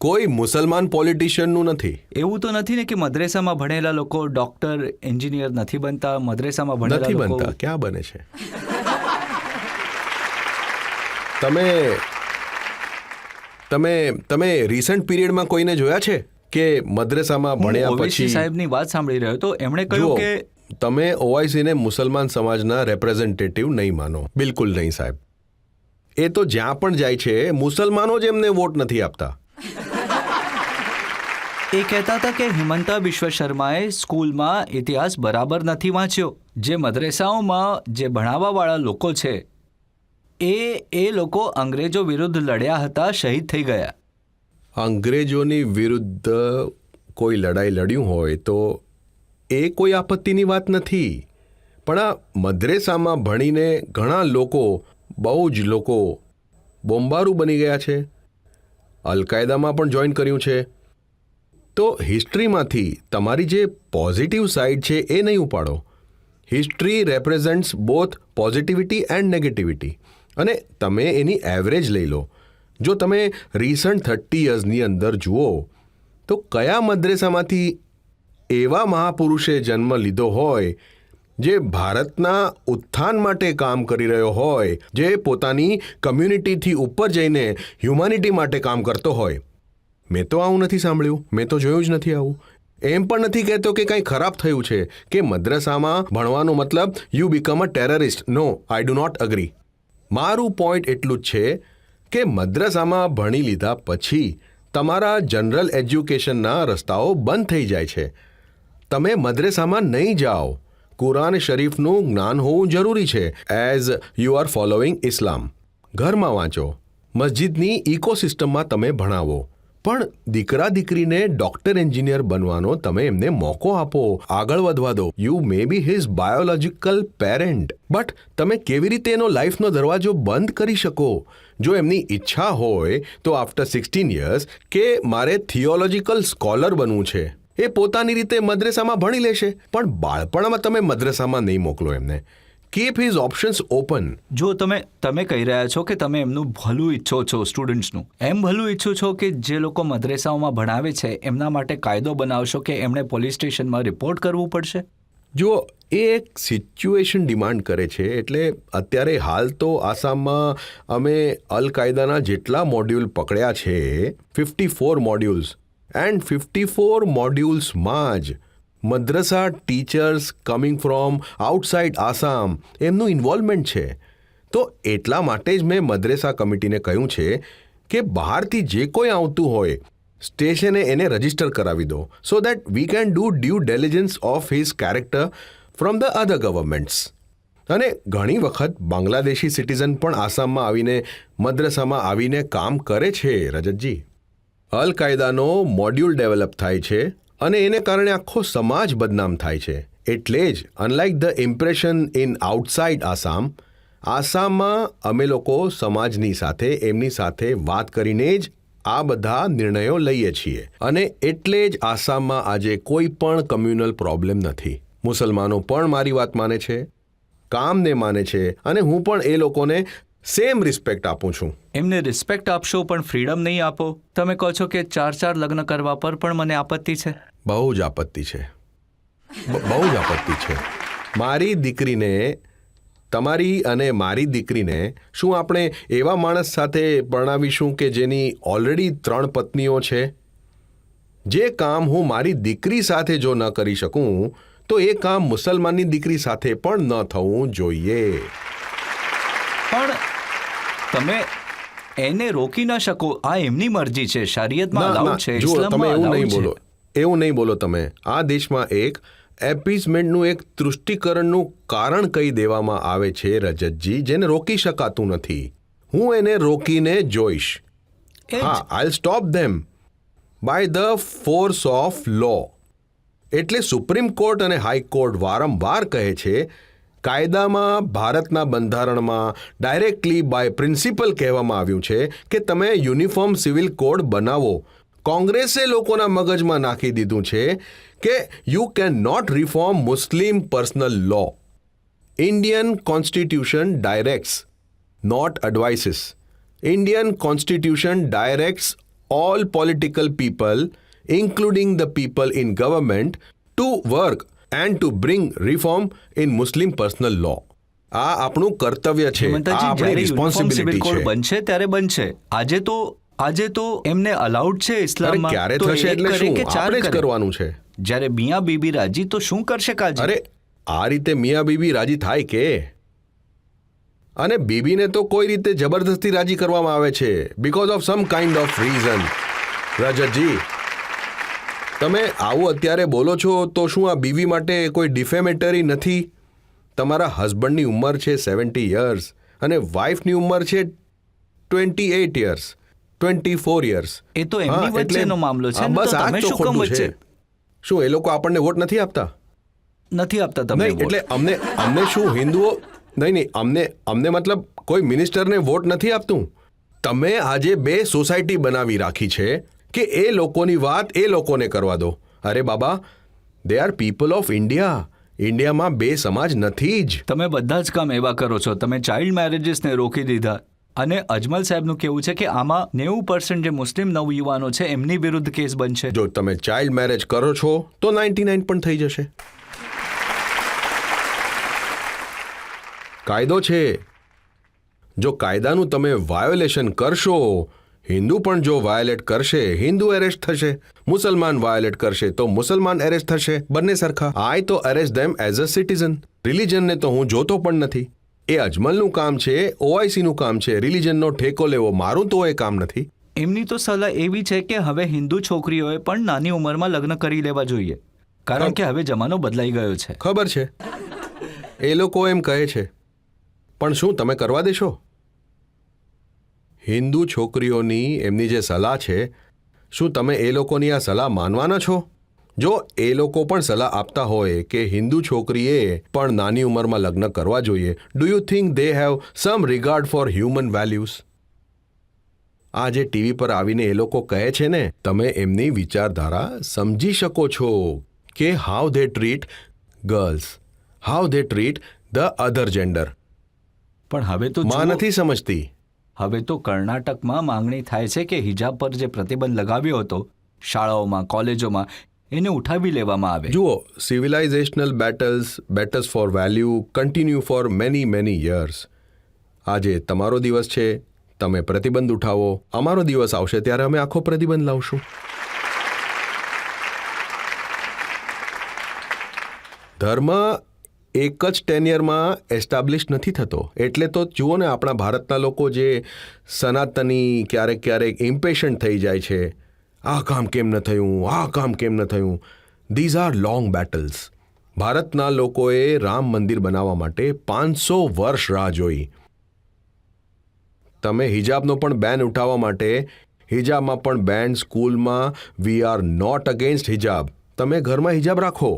કોઈ મુસલમાન પોલિટિશિયનનું નથી. એવું તો નથી ને કે મદ્રેસામાં ભણેલા લોકો ડોક્ટર એન્જિનિયર નથી બનતા, મદ્રેસામાં ભણેલા નથી લોકો બનતા, ક્યાં બને છે? તમે તમે તમે રિસન્ટ પીરિયડમાં કોઈને જોયા છે કે મદ્રેસામાં હું ભણ્યા ઓવેસી પછી? સાહેબની વાત સાંભળી રહ્યો તો એમણે જુઓ, કહ્યું કે તમે ઓવાયસીને મુસલમાન સમાજના રેપ્રેઝેન્ટેટિવ નહીં માનો, બિલકુલ નહીં સાહેબ. એ તો જ્યાં પણ જાય છે મુસલમાનો જ એમને વોટ નથી આપતા. એ કહેતા હતા કે હિમંતા બિશ્વ શર્માએ સ્કૂલમાં ઇતિહાસ બરાબર નથી વાંચ્યો. જે મદ્રેસાઓમાં જે ભણાવવાવાળા લોકો છે એ લોકો અંગ્રેજો વિરુદ્ધ લડ્યા હતા, શહીદ થઈ ગયા. અંગ્રેજોની વિરુદ્ધ કોઈ લડાઈ લડ્યું હોય તો એ કોઈ આપત્તિની વાત નથી, પણ આ મદ્રેસામાં ભણીને ઘણા લોકો, બહુ જ લોકો બોમ્બારું બની ગયા છે, અલકાયદામાં પણ જોઈન કર્યું છે. તો હિસ્ટ્રીમાંથી તમારી જે પોઝિટિવ સાઈડ છે એ નહીં ઉપાડો. History represents both positivity and negativity, અને તમે એની એવરેજ લઈ લો. જો તમે રિસન્ટ 30 યર્સની અંદર જુઓ તો કયા મદ્રેસામાંથી એવા મહાપુરુષે જન્મ લીધો હોય જે ભારતના ઉત્થાન માટે કામ કરી રહ્યો હોય, જે પોતાની કમ્યુનિટીથી ઉપર જઈને હ્યુમાનિટી માટે કામ કરતો હોય? મેં તો આવું નથી સાંભળ્યું, મેં તો જોયું જ નથી આવું. એમ પણ નથી કહેતો કે કંઈ ખરાબ થયું છે કે મદ્રસામાં ભણવાનો મતલબ you become a terrorist. No, I do not agree. મારું પોઈન્ટ એટલું જ છે કે મદ્રસામાં ભણી લીધા પછી તમારા જનરલ એજ્યુકેશનના રસ્તાઓ બંધ થઈ જાય છે. તમે મદ્રસામાં નહીં જાઓ. કુરાન શરીફનું જ્ઞાન હોવું જરૂરી છે એઝ યુ આર ફોલોઈંગ ઇસ્લામ. ઘરમાં વાંચો, મસ્જિદની ઇકોસિસ્ટમમાં તમે ભણાવો, પણ દીકરા દીકરીને ડૉક્ટર એન્જિનિયર બનવાનો તમે એમને મોકો આપો, આગળ વધવા દો. You may be his biological parent, but તમે કેવી રીતે એનો લાઈફનો દરવાજો બંધ કરી શકો? જો એમની ઈચ્છા હોય તો આફ્ટર 16 યર્સ કે મારે થિયોલોજીકલ સ્કોલર બનવું છે, એ પોતાની રીતે મદ્રેસામાં ભણી લેશે, પણ બાળપણમાં તમે મદ્રેસામાં નહીં મોકલો એમને. Keep his options open. જો તમે કહી રહ્યા છો કે તમે એમનું ભલું ઈચ્છો છો, સ્ટુડન્ટ્સનું એમ ભલું ઈચ્છો છો કે જે લોકો મદ્રેસાઓમાં ભણાવે છે એમના માટે કાયદો બનાવશો કે એમણે પોલીસ સ્ટેશનમાં રિપોર્ટ કરવું પડશે? જુઓ, એ એક સિચ્યુએશન ડિમાન્ડ કરે છે. એટલે અત્યારે હાલ તો આસામમાં અમે અલ કાયદાના જેટલા મોડ્યુલ પકડ્યા છે, 54 મોડ્યુલ્સ, એન્ડ 54 મોડ્યુલ્સમાં જ મદ્રસા teachers coming from outside Assam એમનું ઇન્વોલ્વમેન્ટ છે. તો એટલા માટે જ મેં મદ્રેસા કમિટીને કહ્યું છે કે બહારથી જે કોઈ આવતું હોય સ્ટેશને એને રજિસ્ટર કરાવી દો, so that we can do due diligence of his character from the other governments. અને ઘણી વખત બાંગ્લાદેશી સિટીઝન પણ આસામમાં આવીને મદ્રસામાં આવીને કામ કરે છે. રજતજી, અલ કાયદાનો મોડ્યુલ ડેવલપ થાય છે અને એને કારણે આખો સમાજ બદનામ થાય છે. એટલે જ unlike the impression in outside Assam, આસામમાં અમે લોકો સમાજની સાથે, એમની સાથે વાત કરીને જ આ બધા નિર્ણયો લઈએ છીએ. અને એટલે જ આસામમાં આજે કોઈ પણ કમ્યુનલ પ્રોબ્લેમ નથી. મુસલમાનો પણ મારી વાત માને છે, કામને માને છે, અને હું પણ એ લોકોને સેમ રિસ્પેક્ટ આપું છું. એમને રિસ્પેક્ટ આપશો પણ ફ્રીડમ નહીં આપો. તમે કહો છો કે 4 લગ્ન કરવા પર પણ મને આપત્તિ છે. બહુ જ આપત્તિ છે, બહુ જ આપત્તિ છે. મારી દીકરીને, તમારી અને મારી દીકરીને શું આપણે એવા માણસ સાથે પરણાવીશું કે જેની ઓલરેડી 3 પત્નીઓ છે? જે કામ હું મારી દીકરી સાથે જો ન કરી શકું તો એ કામ મુસલમાનની દીકરી સાથે પણ ન થવું જોઈએ. પણ તમે એને રોકી ન શકો. આ એમની મરજી છે. શરીયતમાં ના, અલાઉડ ના, છે, જુઓ, તમે ઇસ્લામમાં એવું અલાઉડ નહીં છે. બોલો. એવું નહીં બોલો તમે. આ દેશમાં એક એપીસમેન્ટનું એક તૃષ્ટિકરણનું કારણ કહી દેવામાં આવે છે રજતજી, જેને રોકી શકાતું નથી. હું એને રોકીને જોઈશ. એ જ. હા, I'll stop them by the force of law. એટલે સુપ્રીમ કોર્ટ અને હાઈકોર્ટ વારંવાર કહે છે, કાયદામાં, ભારતના બંધારણમાં ડાયરેક્ટલી બાય પ્રિન્સિપલ કહેવામાં આવ્યું છે કે તમે યુનિફોર્મ સિવિલ કોડ બનાવો. કોંગ્રેસે લોકોના મગજમાં નાખી દીધું છે કે you can not reform Muslim personal law. Indian constitution directs, not advises. Indian constitution directs all political people, including the people in government, to work and to bring reform in Muslim personal law. આ આપણું કર્તવ્ય છે, આ હેમંતજી, આપણી જ્યારે uniform civil responsibility code છે. બનશે ત્યારે બનશે. આજે તો એમને અલાઉડ છે અરે ઇસ્લામમાં. ક્યારે તો થશે એક એટલે કરે શું? કે ચાર આપણે જ કરે. કરવાનું છે. જ્યારે મિયા બીબી રાજી તો શું કરશે કાજી? અરે આ રીતે મિયા બીબી રાજી થાય કે? અને બીબીને તો કોઈ રીતે જબરદસ્તી રાજી કરવામાં આવે છે, because of some kind of reason. Rajatji, તમે આવું અત્યારે બોલો છો તો શું આ બીવી માટે કોઈ ડિફેમેટરી નથી? તમારા હસબન્ડની ઉંમર છે 70 યર્સ અને વાઇફની ઉંમર છે 28 યર્સ, 24 યર્સ. એ તો એમની વચ્ચેનો મામલો છે ને, બસ તો આ તમે જ તો શું કામ ખોટું છે. વચ્ચે શું એ લોકો આપણને વોટ નથી આપતા? નથી આપતા તમે નહીં, વોટ? એટલે અમને શું હિન્દુઓ નહીં, અમને મતલબ કોઈ મિનિસ્ટરને વોટ નથી આપતું. તમે આજે 2 સોસાયટી બનાવી રાખી છે કે એ લોકોની વાત એ લોકોને કરવા દો. અરે બાબા, they are people of India. ઇન્ડિયામાં 2 સમાજ નથી જ. તમે બધા જ કામ એવા કરો છો. તમે ચાઇલ્ડ મેરેજીસને રોકી દીધા. અને અજમલ સાહેબનું કહેવું છે કે આમાં 90% જે મુસ્લિમ નવયુવાનો છે એમની વિરુદ્ધ કેસ બનશે. જો તમે ચાઇલ્ડ મેરેજ કરો છો તો 99 પણ થઈ જશે. કાયદો છે. જો કાયદાનું તમે વાયોલેશન કરશો, હિન્દુ પણ જો વાયોલેટ કરશે, હિન્દુ એરેસ્ટ થશે. મુસલમાન વાયોલેટ કરશે તો મુસલમાન એરેસ્ટ થશે. બંને સરખા. આઈ તો arrest them as a citizen. રિલિજનને તો હું જોતો પણ નથી. એ અજમલનું કામ છે, ઓઆઈસીનું કામ છે રિલિજનનો ઠેકો લેવો. મારું તો એ કામ નથી. એમની તો સલાહ એવી છે કે હવે હિન્દુ છોકરીઓએ પણ નાની ઉંમરમાં લગ્ન કરી લેવા જોઈએ, કારણ કે હવે જમાનો બદલાઈ ગયો છે. ખબર છે, એ લોકો એમ કહે છે, પણ શું તમે કરવા દેશો? હિન્દુ છોકરીઓની એમની જે સલાહ છે, શું તમે એ લોકોની આ સલાહ માનવાના છો? જો એ લોકો પણ સલાહ આપતા હોય કે હિન્દુ છોકરીએ પણ નાની ઉંમરમાં લગ્ન કરવા જોઈએ, do you think they have sum regard four human values? આ જે ટીવી પર આવીને એ લોકો કહે છે ને, તમે એમની વિચારધારા સમજી શકો છો કે how they treat girls, how they treat the other gender. પણ હવે તો માં જુઓ, નથી સમજતી. હવે તો કર્ણાટકમાં માંગણી થાય છે કે હિજાબ પર જે પ્રતિબંધ લગાવ્યો હતો શાળાઓમાં, કોલેજોમાં, એને ઉઠાવી લેવામાં આવે. જુઓ, civilizational battles for value continue for many years. આજે તમારો દિવસ છે, તમે પ્રતિબંધ ઉઠાવો. અમારો દિવસ આવશે ત્યારે અમે આખો પ્રતિબંધ લાવશું. ધર્મ એક જ ટેન્યરમાં એસ્ટાબ્લિશ નથી થતો. એટલે તો જુઓ ને, આપણા ભારતના લોકો જે સનાતની ક્યારેક ઇમ્પેશન્ટ થઈ જાય છે, આ કામ કેમ ન થયું, આ કામ કેમ ન થયું. These are long battles. ભારતના લોકોએ રામ મંદિર બનાવવા માટે 500 વર્ષ રાહ જોઈ. તમે હિજાબનો પણ બેન ઉઠાવવા માટે, હિજાબમાં પણ બેન, સ્કૂલમાં વી આર નોટ અગેન્સ્ટ હિજાબ. તમે ઘરમાં હિજાબ રાખો.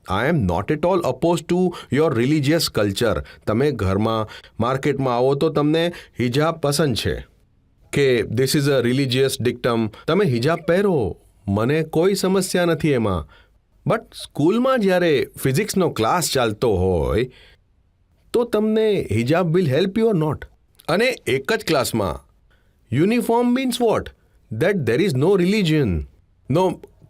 I am not at all oppose to your religious culture. તમે ઘરમાં, માર્કેટમાં આવો તો તમને હિજાબ પસંદ છે કે ધીસ ઇઝ અ રિલિજિયસ ડિક્ટમ, તમે હિજાબ પહેરો, મને કોઈ સમસ્યા નથી એમાં. બટ સ્કૂલમાં જ્યારે ફિઝિક્સનો ક્લાસ ચાલતો હોય તો તમને હિજાબ will help you or not. અને એક જ ક્લાસમાં uniform means what? That there is no religion, no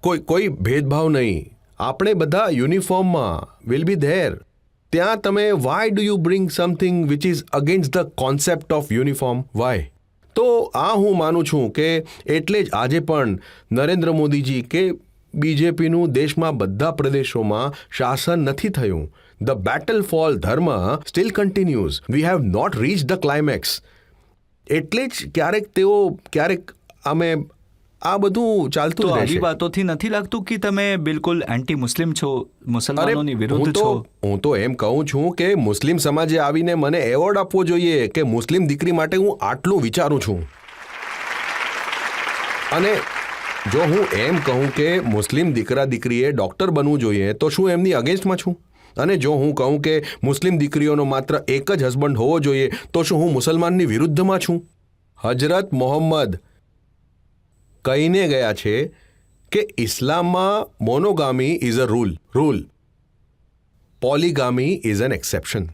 કોઈ ભેદભાવ નહીં. આપણે બધા યુનિફોર્મમાં વિલ બી ધેર. ત્યાં તમે why do you bring something which is against the concept of uniform? Why? તો આ હું માનું છું કે એટલે જ આજે પણ નરેન્દ્ર મોદીજી કે બીજેપીનું દેશમાં બધા પ્રદેશોમાં શાસન નથી થયું. The battle for dharma still continues. We have not reach the climax. એટલે જ ક્યારેક અમે આ બધું તો ચાલતું જ આવી રહેશે. વાતોથી નથી લાગતું કે તમે બિલકુલ એન્ટી મુસ્લિમ છો, મુસલમાનોની વિરુદ્ધ છો? હું તો એમ કહું છું કે મુસ્લિમ સમાજે આવીને મને એવોર્ડ આપવો જોઈએ કે મુસ્લિમ દીકરી માટે હું આટલું વિચારું છું. અને જો હું એમ કહું કે મુસ્લિમ દીકરા દીકરીએ ડૉક્ટર બનવું જોઈએ તો શું એમની અગેન્સ્ટમાં છું? અને જો હું કહું કે મુસ્લિમ દીકરીઓનો માત્ર એક જ હસબન્ડ હોવો જોઈએ તો શું હું મુસલમાનની વિરુદ્ધમાં છું? હજરત મોહમ્મદ કહીને ગયા છે કે ઇસ્લામમાં monogamy is a rule, polygamy is an exception.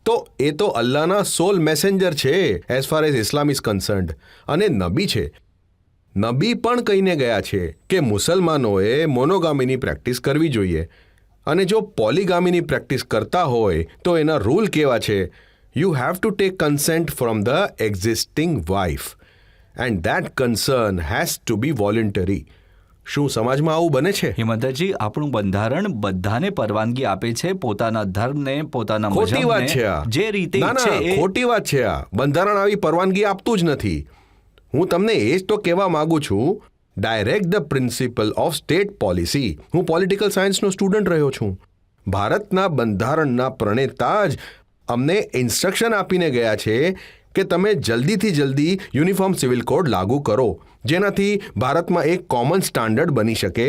તો એ તો અલ્લાહના સોલ મેસેન્જર છે as far as Islam is concerned, અને નબી છે. નબી પણ કહીને ગયા છે કે મુસલમાનોએ મોનોગામીની પ્રેક્ટિસ કરવી જોઈએ, અને જો પોલીગામીની પ્રેક્ટિસ કરતા હોય તો એના રૂલ કેવા છે? You have to take consent from the existing wife and that concern has to be voluntary. શું સમાજમાં આવું બને છે? હિમંતજી, આપણું બંધારણ બધાને પરવાનગી આપે છે પોતાના ધર્મને, પોતાના ખોટી વાત છે મજહબને આ. જે રીતે ના, ઈચ્છે એ. ખોટી વાત છે આ. બંધારણ આવી પરવાનગી આપતું જ નથી. હું તમને એ જ તો કહેવા માંગુ છું, direct the principal of state policy. હું પોલિટિકલ સાયન્સનો સ્ટુડન્ટ રહ્યો છું. ભારતના બંધારણના પ્રણેતા જ અમને ઇન્સ્ટ્રક્શન આપીને ગયા છે કે તમે જલ્દીથી જલ્દી યુનિફોર્મ સિવિલ કોડ લાગુ કરો, જેનાથી ભારતમાં એક કોમન સ્ટાન્ડર્ડ બની શકે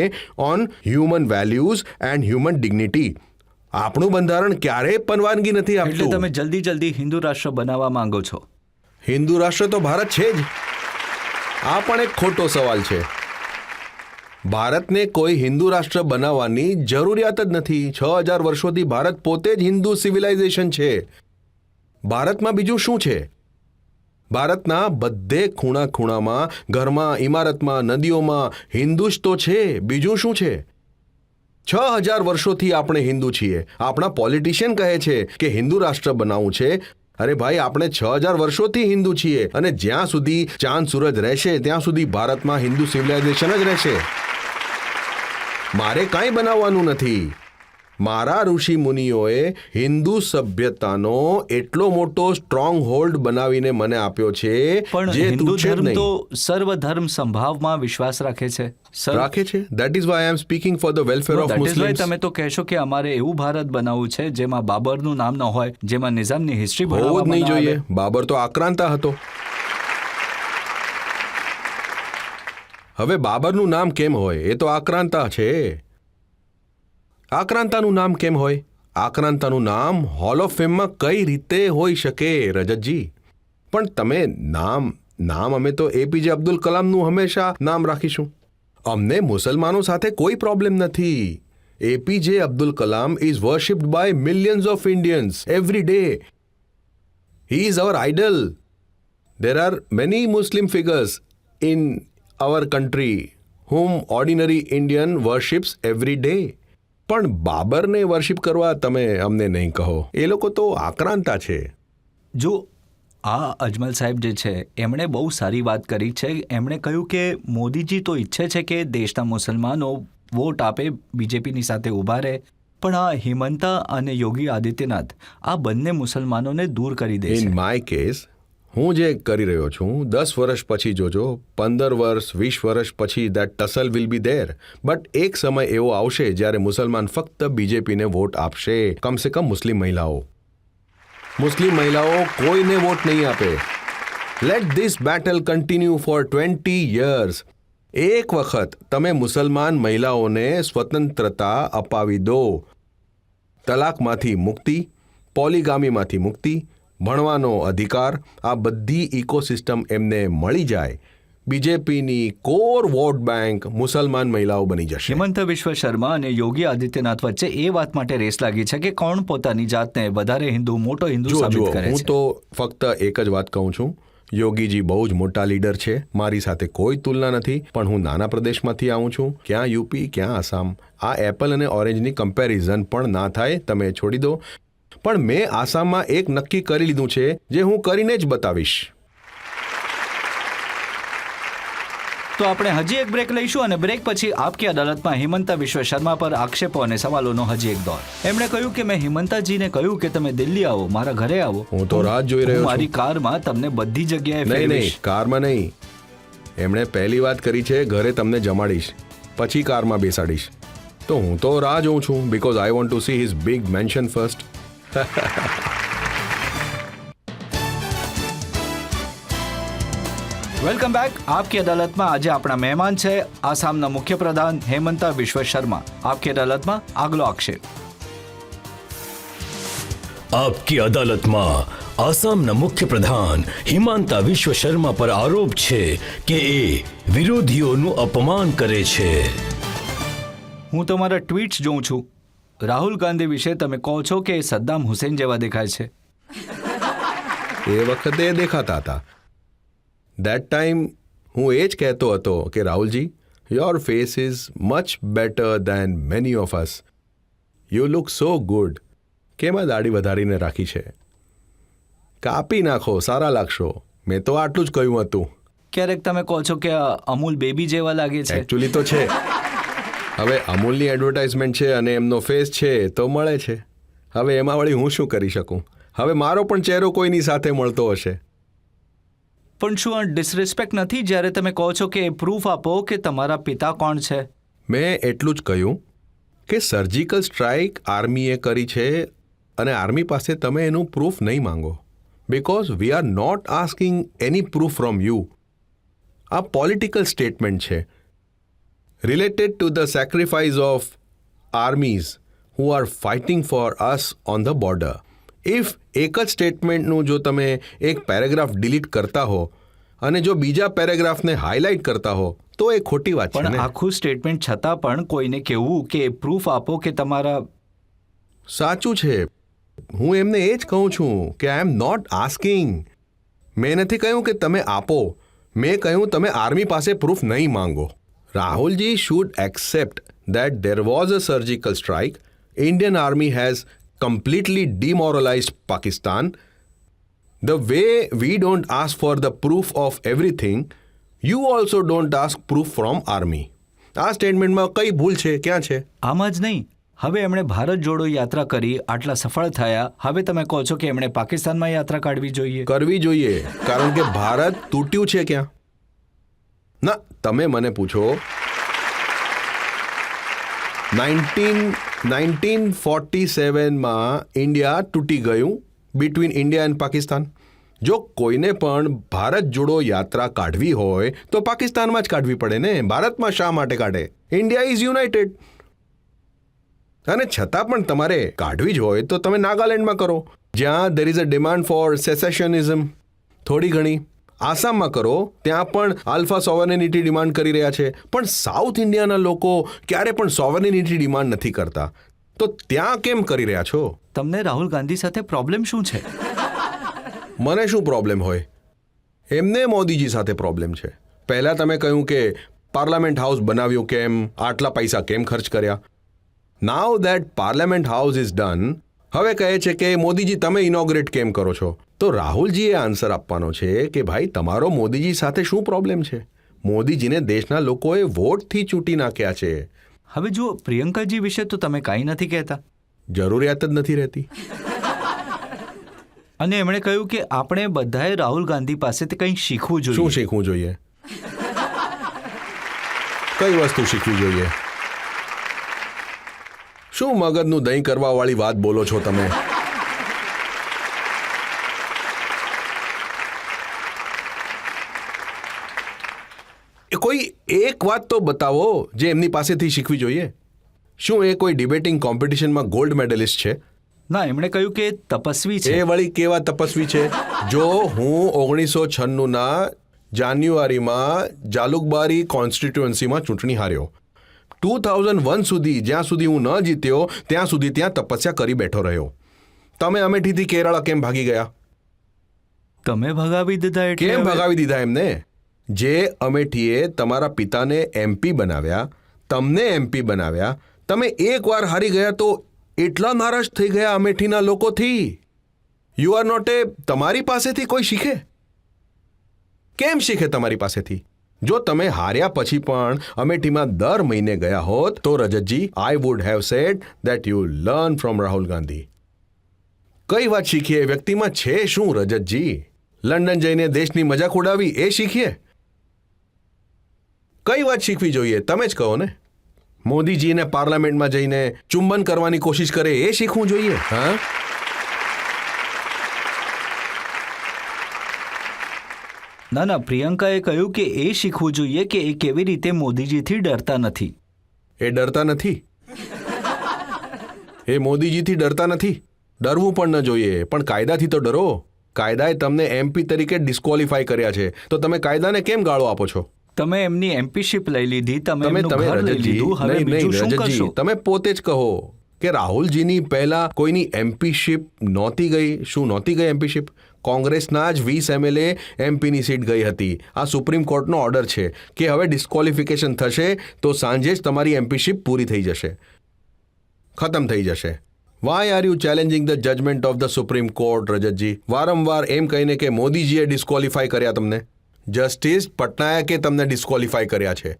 on human values and human dignity. આપણું બંધારણ ક્યારેય પરવાનગી નથી એટલે આપતું. તમે જલ્દી હિન્દુ રાષ્ટ્ર બનાવવા માંગો છો? હિન્દુ રાષ્ટ્ર તો ભારત છે જ. આ પણ એક ખોટો સવાલ છે. ભારતને કોઈ હિન્દુ રાષ્ટ્ર બનાવવાની જરૂરિયાત જ નથી. 6000 વર્ષોથી ભારત પોતે જ હિન્દુ સિવિલાઇઝેશન છે. ભારતમાં બીજું શું છે? ભારતના બધે ખૂણા ખૂણામાં, ઘરમાં, ઇમારતમાં, નદીઓમાં હિન્દુ જ તો છે. બીજું શું છે? 6000 વર્ષોથી આપણે હિન્દુ છીએ. આપણા પોલિટિશિયન કહે છે કે હિન્દુ રાષ્ટ્ર બનાવવું છે. અરે ભાઈ, આપણે 6000 વર્ષોથી હિન્દુ છીએ, અને જ્યાં સુધી ચાંદ સૂરજ રહેશે ત્યાં સુધી ભારતમાં હિન્દુ સિવિલાઇઝેશન જ રહેશે. મારે કાંઈ બનાવવાનું નથી. મારા ઋષિ મુનિઓએ હિન્દુ સભ્યતાનો એટલો મોટો સ્ટ્રોંગ હોલ્ડ બનાવીને મને આપ્યો છે, પણ જે હિન્દુ તુચ્છ જ ધર્મ નહીં. તો સર્વધર્મ સંભાવમાં વિશ્વાસ રાખે છે. રાખે છે. That is why I am speaking for the welfare of Muslims. તમે તો કહેશો કે અમારે એવું ભારત બનાવવું છે જેમાં બાબરનું નામ ન હોય, જેમાં નિઝામની હિસ્ટ્રી હોવું જ ભણાવવામાં નહીં ન જોઈએ. આવે. બાબર તો આક્રાંતા હતો. હવે બાબરનું નામ કેમ હોય? એ તો આક્રાંતા છે. આક્રાંતાનું નામ કેમ હોય? આક્રાંતાનું નામ હોલ ઓફ ફેમમાં કઈ રીતે હોઈ શકે, રજતજી? પણ તમે નામ અમે તો એપીજે અબ્દુલ કલામનું હંમેશા નામ રાખીશું. અમને મુસલમાનો સાથે કોઈ પ્રોબ્લેમ નથી. APJ Abdul Kalam is worshipped by millions of Indians every day. He is our idol. There are many Muslim figures in our country whom ordinary Indian worships every day. પણ બાબરને વર્શિપ કરવા તમે અમને નહીં કહો. એ લોકો તો આક્રાંતા છે. જો આ અજમલ સાહેબ જે છે એમણે બહુ સારી વાત કરી છે. એમણે કહ્યું કે મોદીજી તો ઈચ્છે છે કે દેશના મુસલમાનો વોટ આપે, બીજેપીની સાથે ઊભા રહે, પણ આ હિમંતા અને યોગી આદિત્યનાથ આ બંને મુસલમાનોને દૂર કરી દે ઇન છે. માય કેસ હું જે કરી રહ્યો છું, 10 વર્ષ પછી જોજો, 15 વર્ષ, 20 વર્ષ પછી that tussle will be there. But એક સમય એવો આવશે જ્યારે મુસલમાન ફક્ત બીજેપીને વોટ આપશે. કમસે કમ મુસ્લિમ મહિલાઓ કોઈને વોટ નહીં આપે. Let this battle continue for 20 years. એક વખત તમે મુસલમાન મહિલાઓને સ્વતંત્રતા અપાવી દો, તલાકમાંથી મુક્તિ, પોલીગામીમાંથી મુક્તિ, ભણવાનો અધિકાર, આ બધી ઇકોસિસ્ટમ એમને મળી જાય, બીજેપીની કોર વોટ બેંક મુસલમાન મહિલાઓ બની જશે. હિમંત વિશ્વ શર્મા અને યોગી આદિત્યનાથ વચ્ચે એ વાત માટે રેસ લાગી છે કે કોણ પોતાની જાતને વધારે હિન્દુ, મોટો હિન્દુ સાબિત કરે હું છે. તો ફક્ત એક જ વાત કહું છું, યોગીજી બહુ જ મોટા લીડર છે. મારી સાથે કોઈ તુલના નથી. પણ હું નાના પ્રદેશમાંથી આવું છું. ક્યાં યુપી, ક્યાં આસામ. આ એપલ અને ઓરેન્જની કમ્પેરિઝન પણ ના થાય. તમે છોડી દો. પણ મેં આસામમાં એક નક્કી કરી લીધું છે, જે હું કરીને જ બતાવીશ. તો આપણે હજી એક બ્રેક લઈશું અને બ્રેક પછી આપકી અદાલતમાં હિમંતા વિશ્વ શર્મા પર આક્ષેપો અને સવાલોનો હજી એક દોર. એમણે કહ્યું કે મેં હિમંતાજીને કહ્યું કે તમે દિલ્હી આવો, મારા ઘરે આવો. હું તો રાહ જોઈ રહ્યો છું. મારી કારમાં તમને બધી જગ્યાએ નહીં, ફેરવીશ. કારમાં નહીં. એમણે પહેલી વાત કરી છે ઘરે તમને જમાડીશ, પછી કારમાં બેસાડીશ. તો હું તો રાહ જોઉં છું because I want to see his big mansion first. Welcome back. આપકી અદાલતમાં આજે આપણા મહેમાન છે આસામના મુખ્યપ્રધાન હેમંતા વિશ્વ શર્મા. આપકી અદાલતમાં આગલો આક્ષેપ. આપકી અદાલતમાં આસામના મુખ્ય પ્રધાન હિમાંતા વિશ્વ શર્મા પર આરોપ છે કે એ વિરોધીઓનું અપમાન કરે છે. હું તમારા ટ્વીટ્સ જોઉં છું. રાહુલ ગાંધી વિશે તમે કહો છો કે સદ્દામ હુસેન જેવા દેખાય છે. એ વખતે દેખાતા હતા. દેટ ટાઈમ હું એ જ કહેતો હતો કે Rahulji, your face is much better than many of us. You look so good. કેમાં દાઢી વધારીને રાખી છે? કાપી નાખો, સારા લાગશો. મેં તો આટલું જ કહ્યું હતું. ક્યારેક તમે કહો છો કે અમૂલ બેબી જેવા લાગે છે. એકચ્યુઅલી તો છે. હવે અમૂલની એડવર્ટાઇઝમેન્ટ છે અને એમનો ફેસ છે તો મળે છે. હવે એમાં વળી હું શું કરી શકું? હવે મારો પણ ચહેરો કોઈની સાથે મળતો હશે. પણ શું આ ડિસરિસ્પેક્ટ નથી જ્યારે તમે કહો છો કે પ્રૂફ આપો કે તમારા પિતા કોણ છે? મેં એટલું જ કહ્યું કે સર્જિકલ સ્ટ્રાઇક આર્મીએ કરી છે અને આર્મી પાસે તમે એનું પ્રૂફ નહીં માંગો, because we are not asking any proof from you. આ પોલિટિકલ સ્ટેટમેન્ટ છે related to the sacrifice of armies who are fighting for us on the border. If એક જ સ્ટેટમેન્ટનું જો તમે એક પેરેગ્રાફ ડિલીટ કરતા હો અને જો બીજા પેરેગ્રાફને હાઇલાઇટ કરતા હો તો એ ખોટી વાત છે પણ ને. આખું સ્ટેટમેન્ટ છતાં પણ કોઈને કહેવું કે પ્રૂફ આપો કે તમારા... સાચું છે. હું એમને એ જ કહું છું કે આઈ એમ નોટ આસ્કિંગ. મેં નથી કહ્યું કે તમે આપો, મેં કહ્યું તમે આર્મી પાસે પ્રૂફ નહીં માંગો. Rahulji should accept that there was a surgical strike. Indian army has completely demoralized Pakistan. The way we don't ask for the proof of everything, you also don't ask proof from army. આ સ્ટેટમેન્ટમાં કઈ ભૂલ છે? ક્યાં છે? આમાં જ નહીં. હવે એમણે ભારત જોડો યાત્રા કરી, આટલા સફળ થયા. હવે તમે કહો છો કે એમણે પાકિસ્તાનમાં યાત્રા કાઢવી જોઈએ. કરવી જોઈએ, કારણ કે ભારત તૂટ્યું છે ક્યાં? ના, તમે મને પૂછો 1947માં ઇન્ડિયા તૂટી ગયું બિટવીન ઇન્ડિયા એન્ડ પાકિસ્તાન. જો કોઈને પણ ભારત જોડો યાત્રા કાઢવી હોય તો પાકિસ્તાનમાં જ કાઢવી પડે ને. ભારતમાં શા માટે કાઢે? India is United. અને છતાં પણ તમારે કાઢવી જ હોય તો તમે નાગાલેન્ડમાં કરો, જ્યાં there is a demand for secessionism. થોડી ઘણી આસામમાં કરો, ત્યાં પણ આલ્ફા સોવરેનિટી ડિમાન્ડ કરી રહ્યા છે. પણ સાઉથ ઇન્ડિયાના લોકો ક્યારે પણ સોવરેનિટી ડિમાન્ડ નથી કરતા, તો ત્યાં કેમ કરી રહ્યા છો? તમને રાહુલ ગાંધી સાથે પ્રોબ્લેમ શું છે? મને શું પ્રોબ્લેમ હોય? એમને મોદીજી સાથે પ્રોબ્લેમ છે. પહેલાં તમે કહ્યું કે પાર્લામેન્ટ હાઉસ બનાવ્યું કેમ, આટલા પૈસા કેમ ખર્ચ કર્યા. Now that parliament house is done, હવે કહે છે કે મોદીજી તમે ઇનોગ્રેટ કેમ કરો છો? તો રાહુલજીએ આન્સર આપવાનો છે કે ભાઈ તમારો મોદીજી સાથે શું પ્રોબ્લેમ છે? મોદીજીને દેશના લોકોએ વોટથી ચૂંટી નાખ્યા છે. હવે જુઓ, પ્રિયંકાજી વિશે તો તમે કાંઈ નથી કહેતા. જરૂરિયાત જ નથી રહેતી. અને એમણે કહ્યું કે આપણે બધાએ રાહુલ ગાંધી પાસેથી કંઈક શીખવું જોઈએ. શું શીખવું જોઈએ? કઈ વસ્તુ શીખવી જોઈએ? શું મગજનું દહીં કરવાવાળી વાત બોલો છો તમે? કોઈ એક વાત તો બતાવો જે એમની પાસેથી શીખવી જોઈએ. શું એ કોઈ ડિબેટિંગ કોમ્પિટિશનમાં ગોલ્ડ મેડલિસ્ટ છે? ના, એમણે કહ્યું કે તપસ્વી છે. એ વળી કેવા તપસ્વી છે? જો હું 1996ના જાન્યુઆરીમાં જાલુકબારી કોન્સ્ટિટ્યુઅન્સીમાં ચૂંટણી હાર્યો, 2001 સુધી જ્યાં સુધી હું ન જીત્યો ત્યાં સુધી ત્યાં તપસ્યા કરી બેઠો રહ્યો. તમે અમેઠીથી કેરળ કેમ ભાગી ગયા? તમે ભગાવી દીધા. એટલે કેમ ભગાવી દીધા એમને? જે અમેઠીએ તમારા પિતાને એમપી બનાવ્યા, તમને એમપી બનાવ્યા, તમે એકવાર હારી ગયા તો એટલા નારાજ થઈ ગયા અમેઠીના લોકોથી. યુ આર નોટ એ. તમારી પાસેથી કોઈ શીખે? કેમ શીખે તમારી પાસેથી? જો તમે હાર્યા પછી પણ અમેઠીમાં દર મહિને ગયા હોત તો Rajatji, I would have said that you learn from Rahul Gandhi. કઈ વાત શીખીએ? વ્યક્તિમાં છે શું રજતજી? લંડન જઈને દેશની મજાક ઉડાવી એ શીખીએ? કઈ વાત શીખવી જોઈએ તમે જ કહો ને. મોદીજીને પાર્લામેન્ટમાં જઈને ચુંબન કરવાની કોશિશ કરે એ શીખવું જોઈએ? હા, ના, પ્રિયંકાએ કહ્યું કે એ શીખવું જોઈએ કે એ કેવી રીતે મોદીજીથી ડરતા નથી. એ ડરતા નથી. એ મોદીજીથી ડરતા નથી. ડરવું પણ ન જોઈએ, પણ કાયદાથી તો ડરો. કાયદાએ તમને MP તરીકે ડિસ્ક્વોલિફાય કર્યા છે, તો તમે કાયદાને કેમ ગાળો આપો છો? તમે એમની એમપીશીપ લઈ લીધી, તમે તમે એમનું ઘર લઈ રજતજી, લીધું, હવે નહીં, બીજું નહીં, શું રજતજી, કરશો? તમે પોતે જ કહો કે રાહુલજીની પહેલા કોઈની એમપીશીપ નહોતી ગઈ. શું નહોતી ગઈ એમપીશીપ? કોંગ્રેસના જ 20 MLA એમપીની સીટ ગઈ હતી. આ સુપ્રીમ કોર્ટનો ઓર્ડર છે કે હવે ડિસ્ક્વોલિફિકેશન થશે તો સાંજે જ તમારી એમપીશીપ પૂરી થઈ જશે, ખતમ થઈ જશે. Why are you challenging the judgment of the Supreme Court? Rajatji, વારંવાર એમ કહીને કે મોદીજીએ ડિસ્ક્વોલિફાય કર્યા તમને. જસ્ટિસ પટનાયકે તમને ડિસ્ક્વોલિફાય કર્યા છે.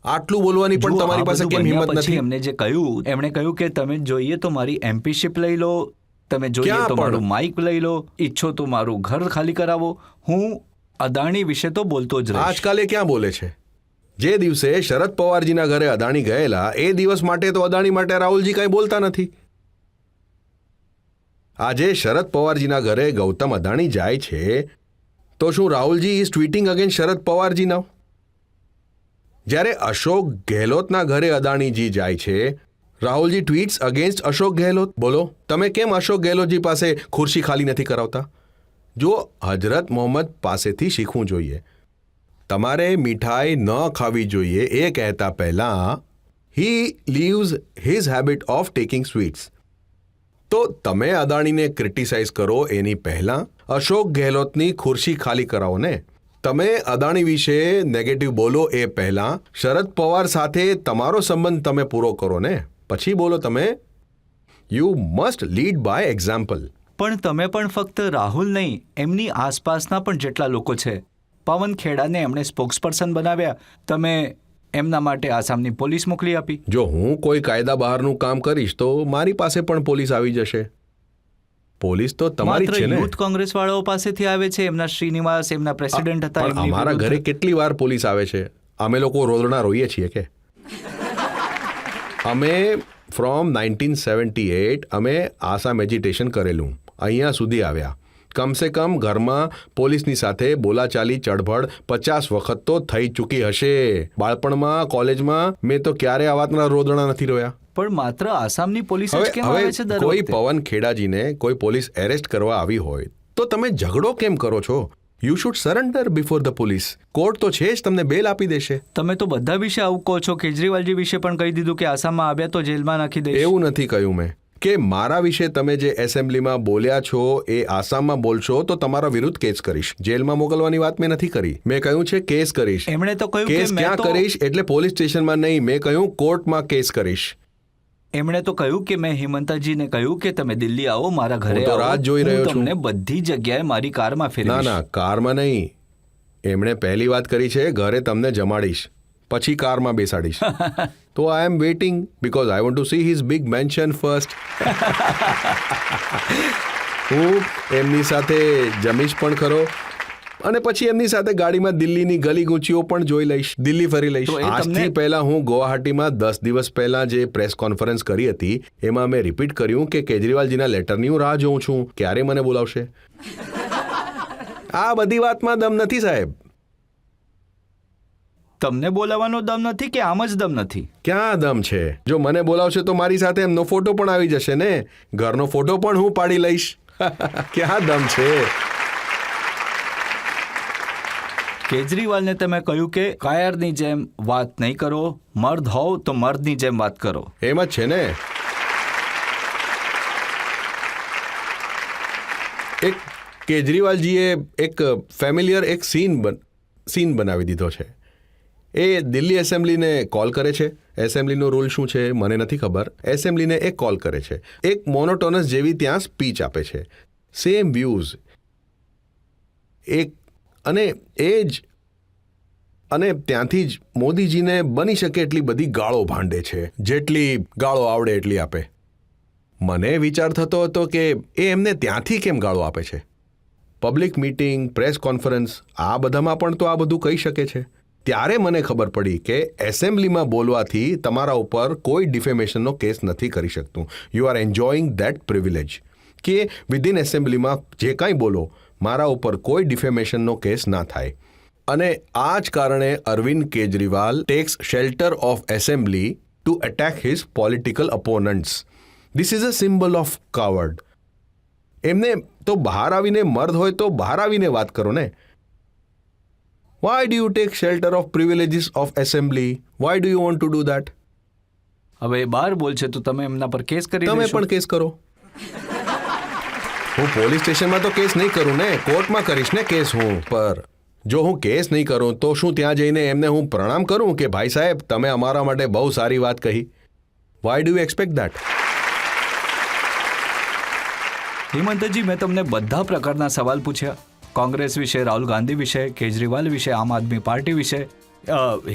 આટલું બોલવાની પણ જુઓ, તમારી આ પાસે બધું કેમ બન્યા હિંમત પછી નથી? એમણે જે કહ્યું, એમણે કહ્યું કે તમે જોઈએ તો મારી એમપીશીપ લઈ લો, તમે જોઈએ ક્યાં તો પણ? મારું માઇક લઈ લો, ઈચ્છો તો મારું ઘર ખાલી કરાવો. હું અદાણી વિશે તો બોલતો જ રહીશ. આજકાલે ક્યાં બોલે છે? જે દિવસે શરદ પવારજીના ઘરે અદાણી ગયેલા એ દિવસ માટે તો અદાણી માટે રાહુલજી કાંઈ બોલતા નથી. આજે શરદ પવારજીના ઘરે ગૌતમ અદાણી જાય છે તો શું રાહુલજી ઇઝ ટ્વીટિંગ અગેન્સ્ટ શરદ પવારજી નાઉ? જ્યારે અશોક ગેહલોતના ઘરે અદાણીજી જાય છે, રાહુલજી ટ્વીટ્સ અગેન્સ્ટ અશોક ગેહલોત. બોલો, તમે કેમ અશોક ગેહલોતજી પાસે ખુરશી ખાલી નથી કરાવતા? જો હજરત મોહમ્મદ પાસેથી શીખવું જોઈએ. તમારે મીઠાઈ ન ખાવી જોઈએ એ કહેતા પહેલાં he leaves his habit of taking sweets. તો તમે અદાણીને ક્રિટિસાઇઝ કરો એની પહેલાં અશોક ગેહલોતની ખુરશી ખાલી કરાવો ને. તમે અદાણી વિશે નેગેટિવ બોલો એ પહેલાં શરદ પવાર સાથે તમારો સંબંધ તમે પૂરો કરો ને, પછી બોલો તમે. You must lead by example. પણ તમે પણ ફક્ત રાહુલ નહીં, એમની આસપાસના પણ જેટલા લોકો છે. પવન ખેડાને એમણે સ્પોક્સપર્સન બનાવ્યા, તમે એમના માટે આસામની પોલીસ મોકલી આપી. જો હું કોઈ કાયદા બહારનું કામ કરીશ તો મારી પાસે પણ પોલીસ આવી જશે. પોલીસ તો તમારી જ છે ને. યુથ કોંગ્રેસ વાળાઓ પાસેથી આવે છે. એમના શ્રીનિવાસ એમના પ્રેસિડેન્ટ હતા. પણ અમારા ઘરે કેટલી વાર પોલીસ આવે છે? અમે લોકો રોદણા રોઈએ છીએ કે? અમે ફ્રોમ 1978 અમે આસામ એજિટેશન કરેલું, અહીંયા સુધી આવ્યા. કમસે કમ ઘરમાં પોલીસની સાથે બોલાચાલી ચળભળ 50 વખત તો થઈ ચૂકી હશે. બાળપણમાં, કોલેજમાં મેં તો ક્યારે આ વાતના રોદણા નથી રોયા. પણ માત્ર આસામની પોલીસ જ કેમ આવે છે હવે દર કોઈ વખતે? પવન ખેડાજીને કોઈ પોલીસ એરેસ્ટ કરવા આવી હોય તો તમે ઝઘડો કેમ કરો છો? You should surrender before the police. Court તો છે જ, તમને બેલ આપી દેશે. તમે તો બધા વિશે આવું કહો છો. કેજરીવાલજી વિશે પણ કહી દીધું કે આસામમાં આવ્યા તો જેલમાં નાખી દઈશ. એવું નથી કહ્યું મેં કે મારા વિશે તમે જે એસેમ્બલીમાં બોલ્યા છો એ આસામમાં બોલશો તો તમારા વિરુદ્ધ કેસ કરીશ. જેલમાં મોકલવાની વાત મેં નથી કરી. મેં કહ્યું છે કેસ કરીશ. એમણે તો કહ્યું કે કેસ મેં ક્યાં તો કરીશ એટલે પોલીસ સ્ટેશનમાં નહીં, મેં કહ્યું કોર્ટમાં કેસ કરીશ. એમણે તો કહ્યું કે મેં હિમંતાજીને કહ્યું કે તમે દિલ્હી આવો, મારા ઘરે હું તો આવો, રાહ જોઈ રહ્યો હું છું. તમને બધી જગ્યાએ મારી કારમાં ના ફેરવીશ. ના, કારમાં નહીં. એમણે પહેલી વાત કરી છે ઘરે તમને જમાડીશ, પછી કારમાં બેસાડીશ. તો I am waiting because I want to see his big mansion first. હું એમની સાથે જમીશ પણ ખરો અને પછી એમની સાથે ગાડીમાં દિલ્હીની ગલી ગૂંચીઓ પણ જોઈ લઈશ, દિલ્હી ફરી લઈશ. તો એ તમને- આજથી પહેલા હું ગુવાહાટીમાં 10 દિવસ પહેલા જે પ્રેસ કોન્ફરન્સ કરી હતી એમાં મેં રિપીટ કર્યું કે કેજરીવાલજીના લેટરની હું રાહ જોઉં છું, ક્યારે મને બોલાવશે. આ બધી વાતમાં દમ નથી સાહેબ. તમને બોલાવવાનો દમ નથી કે આમ જ દમ નથી? ક્યાં દમ છે? જો મને બોલાવશે તો મારી સાથે એમનો ફોટો પણ આવી જશે ને, ઘરનો ફોટો પણ હું પાડી લઈશ. ક્યાં દમ છે? કેજરીવાલને તમે કહ્યું કે કાયરની જેમ વાત નહીં કરો, મર્દ હોવ તો મર્દની જેમ વાત કરો. એમ જ છે ને. એક કેજરીવાલજીએ એક ફેમિલિયર એક સીન બનાવી દીધો છે. એ દિલ્હી એસેમ્બલીને કોલ કરે છે. એસેમ્બલીનો રૂલ શું છે મને નથી ખબર. એસેમ્બલીને એક કોલ કરે છે, એક મોનોટોનસ જેવી ત્યાં સ્પીચ આપે છે, સેમ વ્યૂઝ એક, અને એ જ, અને ત્યાંથી જ મોદીજીને બની શકે એટલી બધી ગાળો ભાંડે છે, જેટલી ગાળો આવડે એટલી આપે. મને વિચાર થતો હતો કે એ એમને ત્યાંથી કેમ ગાળો આપે છે. પબ્લિક મીટિંગ, પ્રેસ કોન્ફરન્સ, આ બધામાં પણ તો આ બધું કહી શકે છે. ત્યારે મને ખબર પડી કે એસેમ્બલીમાં બોલવાથી તમારા ઉપર કોઈ ડિફેમેશનનો કેસ નથી કરી શકતું. You are enjoying that privilege કે વિધિન એસેમ્બલીમાં જે કાંઈ બોલો મારા ઉપર કોઈ ડિફેમેશનનો કેસ ના થાય. અને આ જ કારણે Arvind Kejriwal takes shelter of assembly to attack his political opponents. This is a symbol of coward. એમને તો બહાર આવીને મર્દ હોય તો બહાર આવીને વાત કરો ને. Why do you take shelter of privileges of assembly? Why do you want to do that? હવે એ બહાર બોલ છે તો તમે એમના પર કેસ કરી તમે દેશો. પણ કેસ કરો. હું પોલીસ સ્ટેશનમાં તો કેસ નહીં કરું ને, કોર્ટમાં કરીશ ને કેસ હું. પર જો હું કેસ નહીં કરું તો શું ત્યાં જઈને એમને હું પ્રણામ કરું કે ભાઈ સાહેબ તમે અમારા માટે બહુ સારી વાત કહી? Why do you expect that? હિમંતજી, મેં તમને બધા પ્રકારના સવાલ પૂછ્યા. કોંગ્રેસ વિશે, રાહુલ ગાંધી વિશે, કેજરીવાલ વિશે, આમ આદમી પાર્ટી વિશે,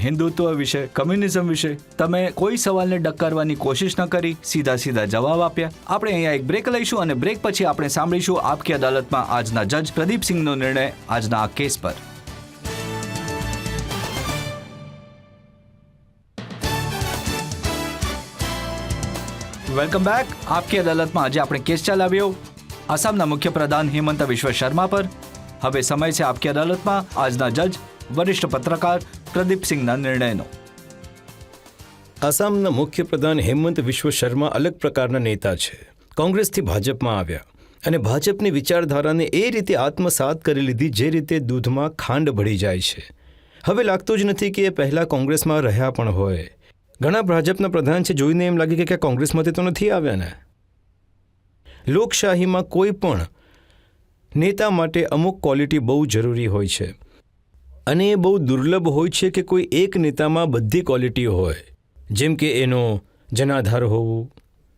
હિન્દુત્વ વિશે, કમ્યુનિઝમ વિશે. તમે કોઈ સવાલને ડકારવાની કોશિશ ન કરી, સીધા સીધા જવાબ આપ્યા. આપણે અહીંયા એક બ્રેક લઈશું અને બ્રેક પછી આપણે સાંભળીશું આપકી અદાલતમાં આજના જજ પ્રદીપસિંહનો નિર્ણય આજના આ કેસ પર. Welcome back. આપકી અદાલતમાં આજે આપણે કેસ ચલાવ્યો આસામના મુખ્યપ્રધાન હિમંત વિશ્વ શર્મા પર. હવે સમય છે આપકી અદાલતમાં આજના જજ વરિષ્ઠ પત્રકાર પ્રદીપસિંહના નિર્ણયનો. આસામના મુખ્યપ્રધાન હેમંત વિશ્વ શર્મા અલગ પ્રકારના નેતા છે. કોંગ્રેસથી ભાજપમાં આવ્યા અને ભાજપની વિચારધારાને એ રીતે આત્મસાત કરી લીધી જે રીતે દૂધમાં ખાંડ ભળી જાય છે. હવે લાગતું જ નથી કે એ પહેલાં કોંગ્રેસમાં રહ્યા પણ હોય. ઘણા ભાજપના પ્રધાન છે, જોઈને એમ લાગે કે કોંગ્રેસમાંથી તો નથી આવ્યા ને. લોકશાહીમાં કોઈ પણ નેતા માટે અમુક ક્વોલિટી બહુ જરૂરી હોય છે અને એ બહુ દુર્લભ હોય છે કે કોઈ એક નેતામાં બધી ક્વોલિટી હોય. જેમ કે એનો જનાધાર હોવું,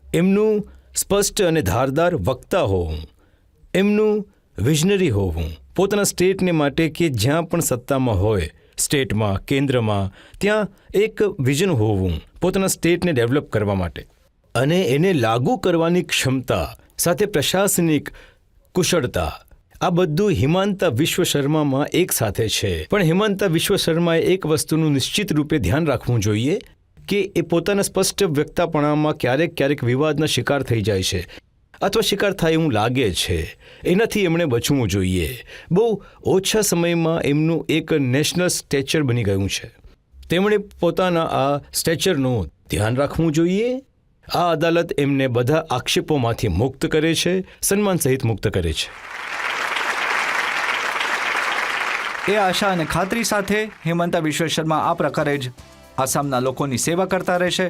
એમનું સ્પષ્ટ અને ધારદાર વક્તા હોવું, એમનું વિઝનરી હોવું, પોતાના સ્ટેટને માટે કે જ્યાં પણ સત્તામાં હોય, સ્ટેટમાં, કેન્દ્રમાં, ત્યાં એક વિઝન હોવું પોતાના સ્ટેટને ડેવલપ કરવા માટે, અને એને લાગુ કરવાની ક્ષમતા સાથે પ્રશાસનિક કુશળતા. આ બધું હિમાંતા વિશ્વ શર્મામાં એક સાથે છે. પણ હિમાંતા વિશ્વ શર્માએ એક વસ્તુનું નિશ્ચિત રૂપે ધ્યાન રાખવું જોઈએ કે એ પોતાના સ્પષ્ટ વ્યક્તપણામાં ક્યારેક વિવાદના શિકાર થઈ જાય છે અથવા શિકાર થાય એવું લાગે છે. એનાથી એમણે બચવું જોઈએ. બહુ ઓછા સમયમાં એમનું એક નેશનલ સ્ટેચર બની ગયું છે. તેમણે પોતાના આ સ્ટેચરનું ધ્યાન રાખવું જોઈએ. આ અદાલત એમને બધા આક્ષેપોમાંથી મુક્ત કરે છે, સન્માન સહિત મુક્ત કરે છે. એ આશા અને ખાતરી સાથે હિમંતા વિશ્વ શર્મા આ પ્રકારે જ આસામના લોકોની સેવા કરતા રહેશે,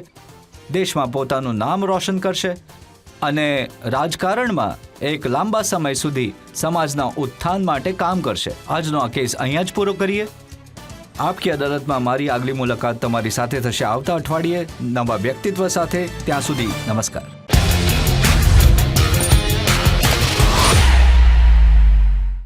દેશમાં પોતાનું નામ રોશન કરશે અને રાજકારણમાં એક લાંબા સમય સુધી સમાજના ઉત્થાન માટે કામ કરશે. આજનો આ કેસ અહીંયા જ પૂરો કરીએ. આપકી અદાલતમાં મારી આગલી મુલાકાત તમારી સાથે થશે આવતા અઠવાડિયે નવા વ્યક્તિત્વ સાથે. ત્યાં સુધી નમસ્કાર.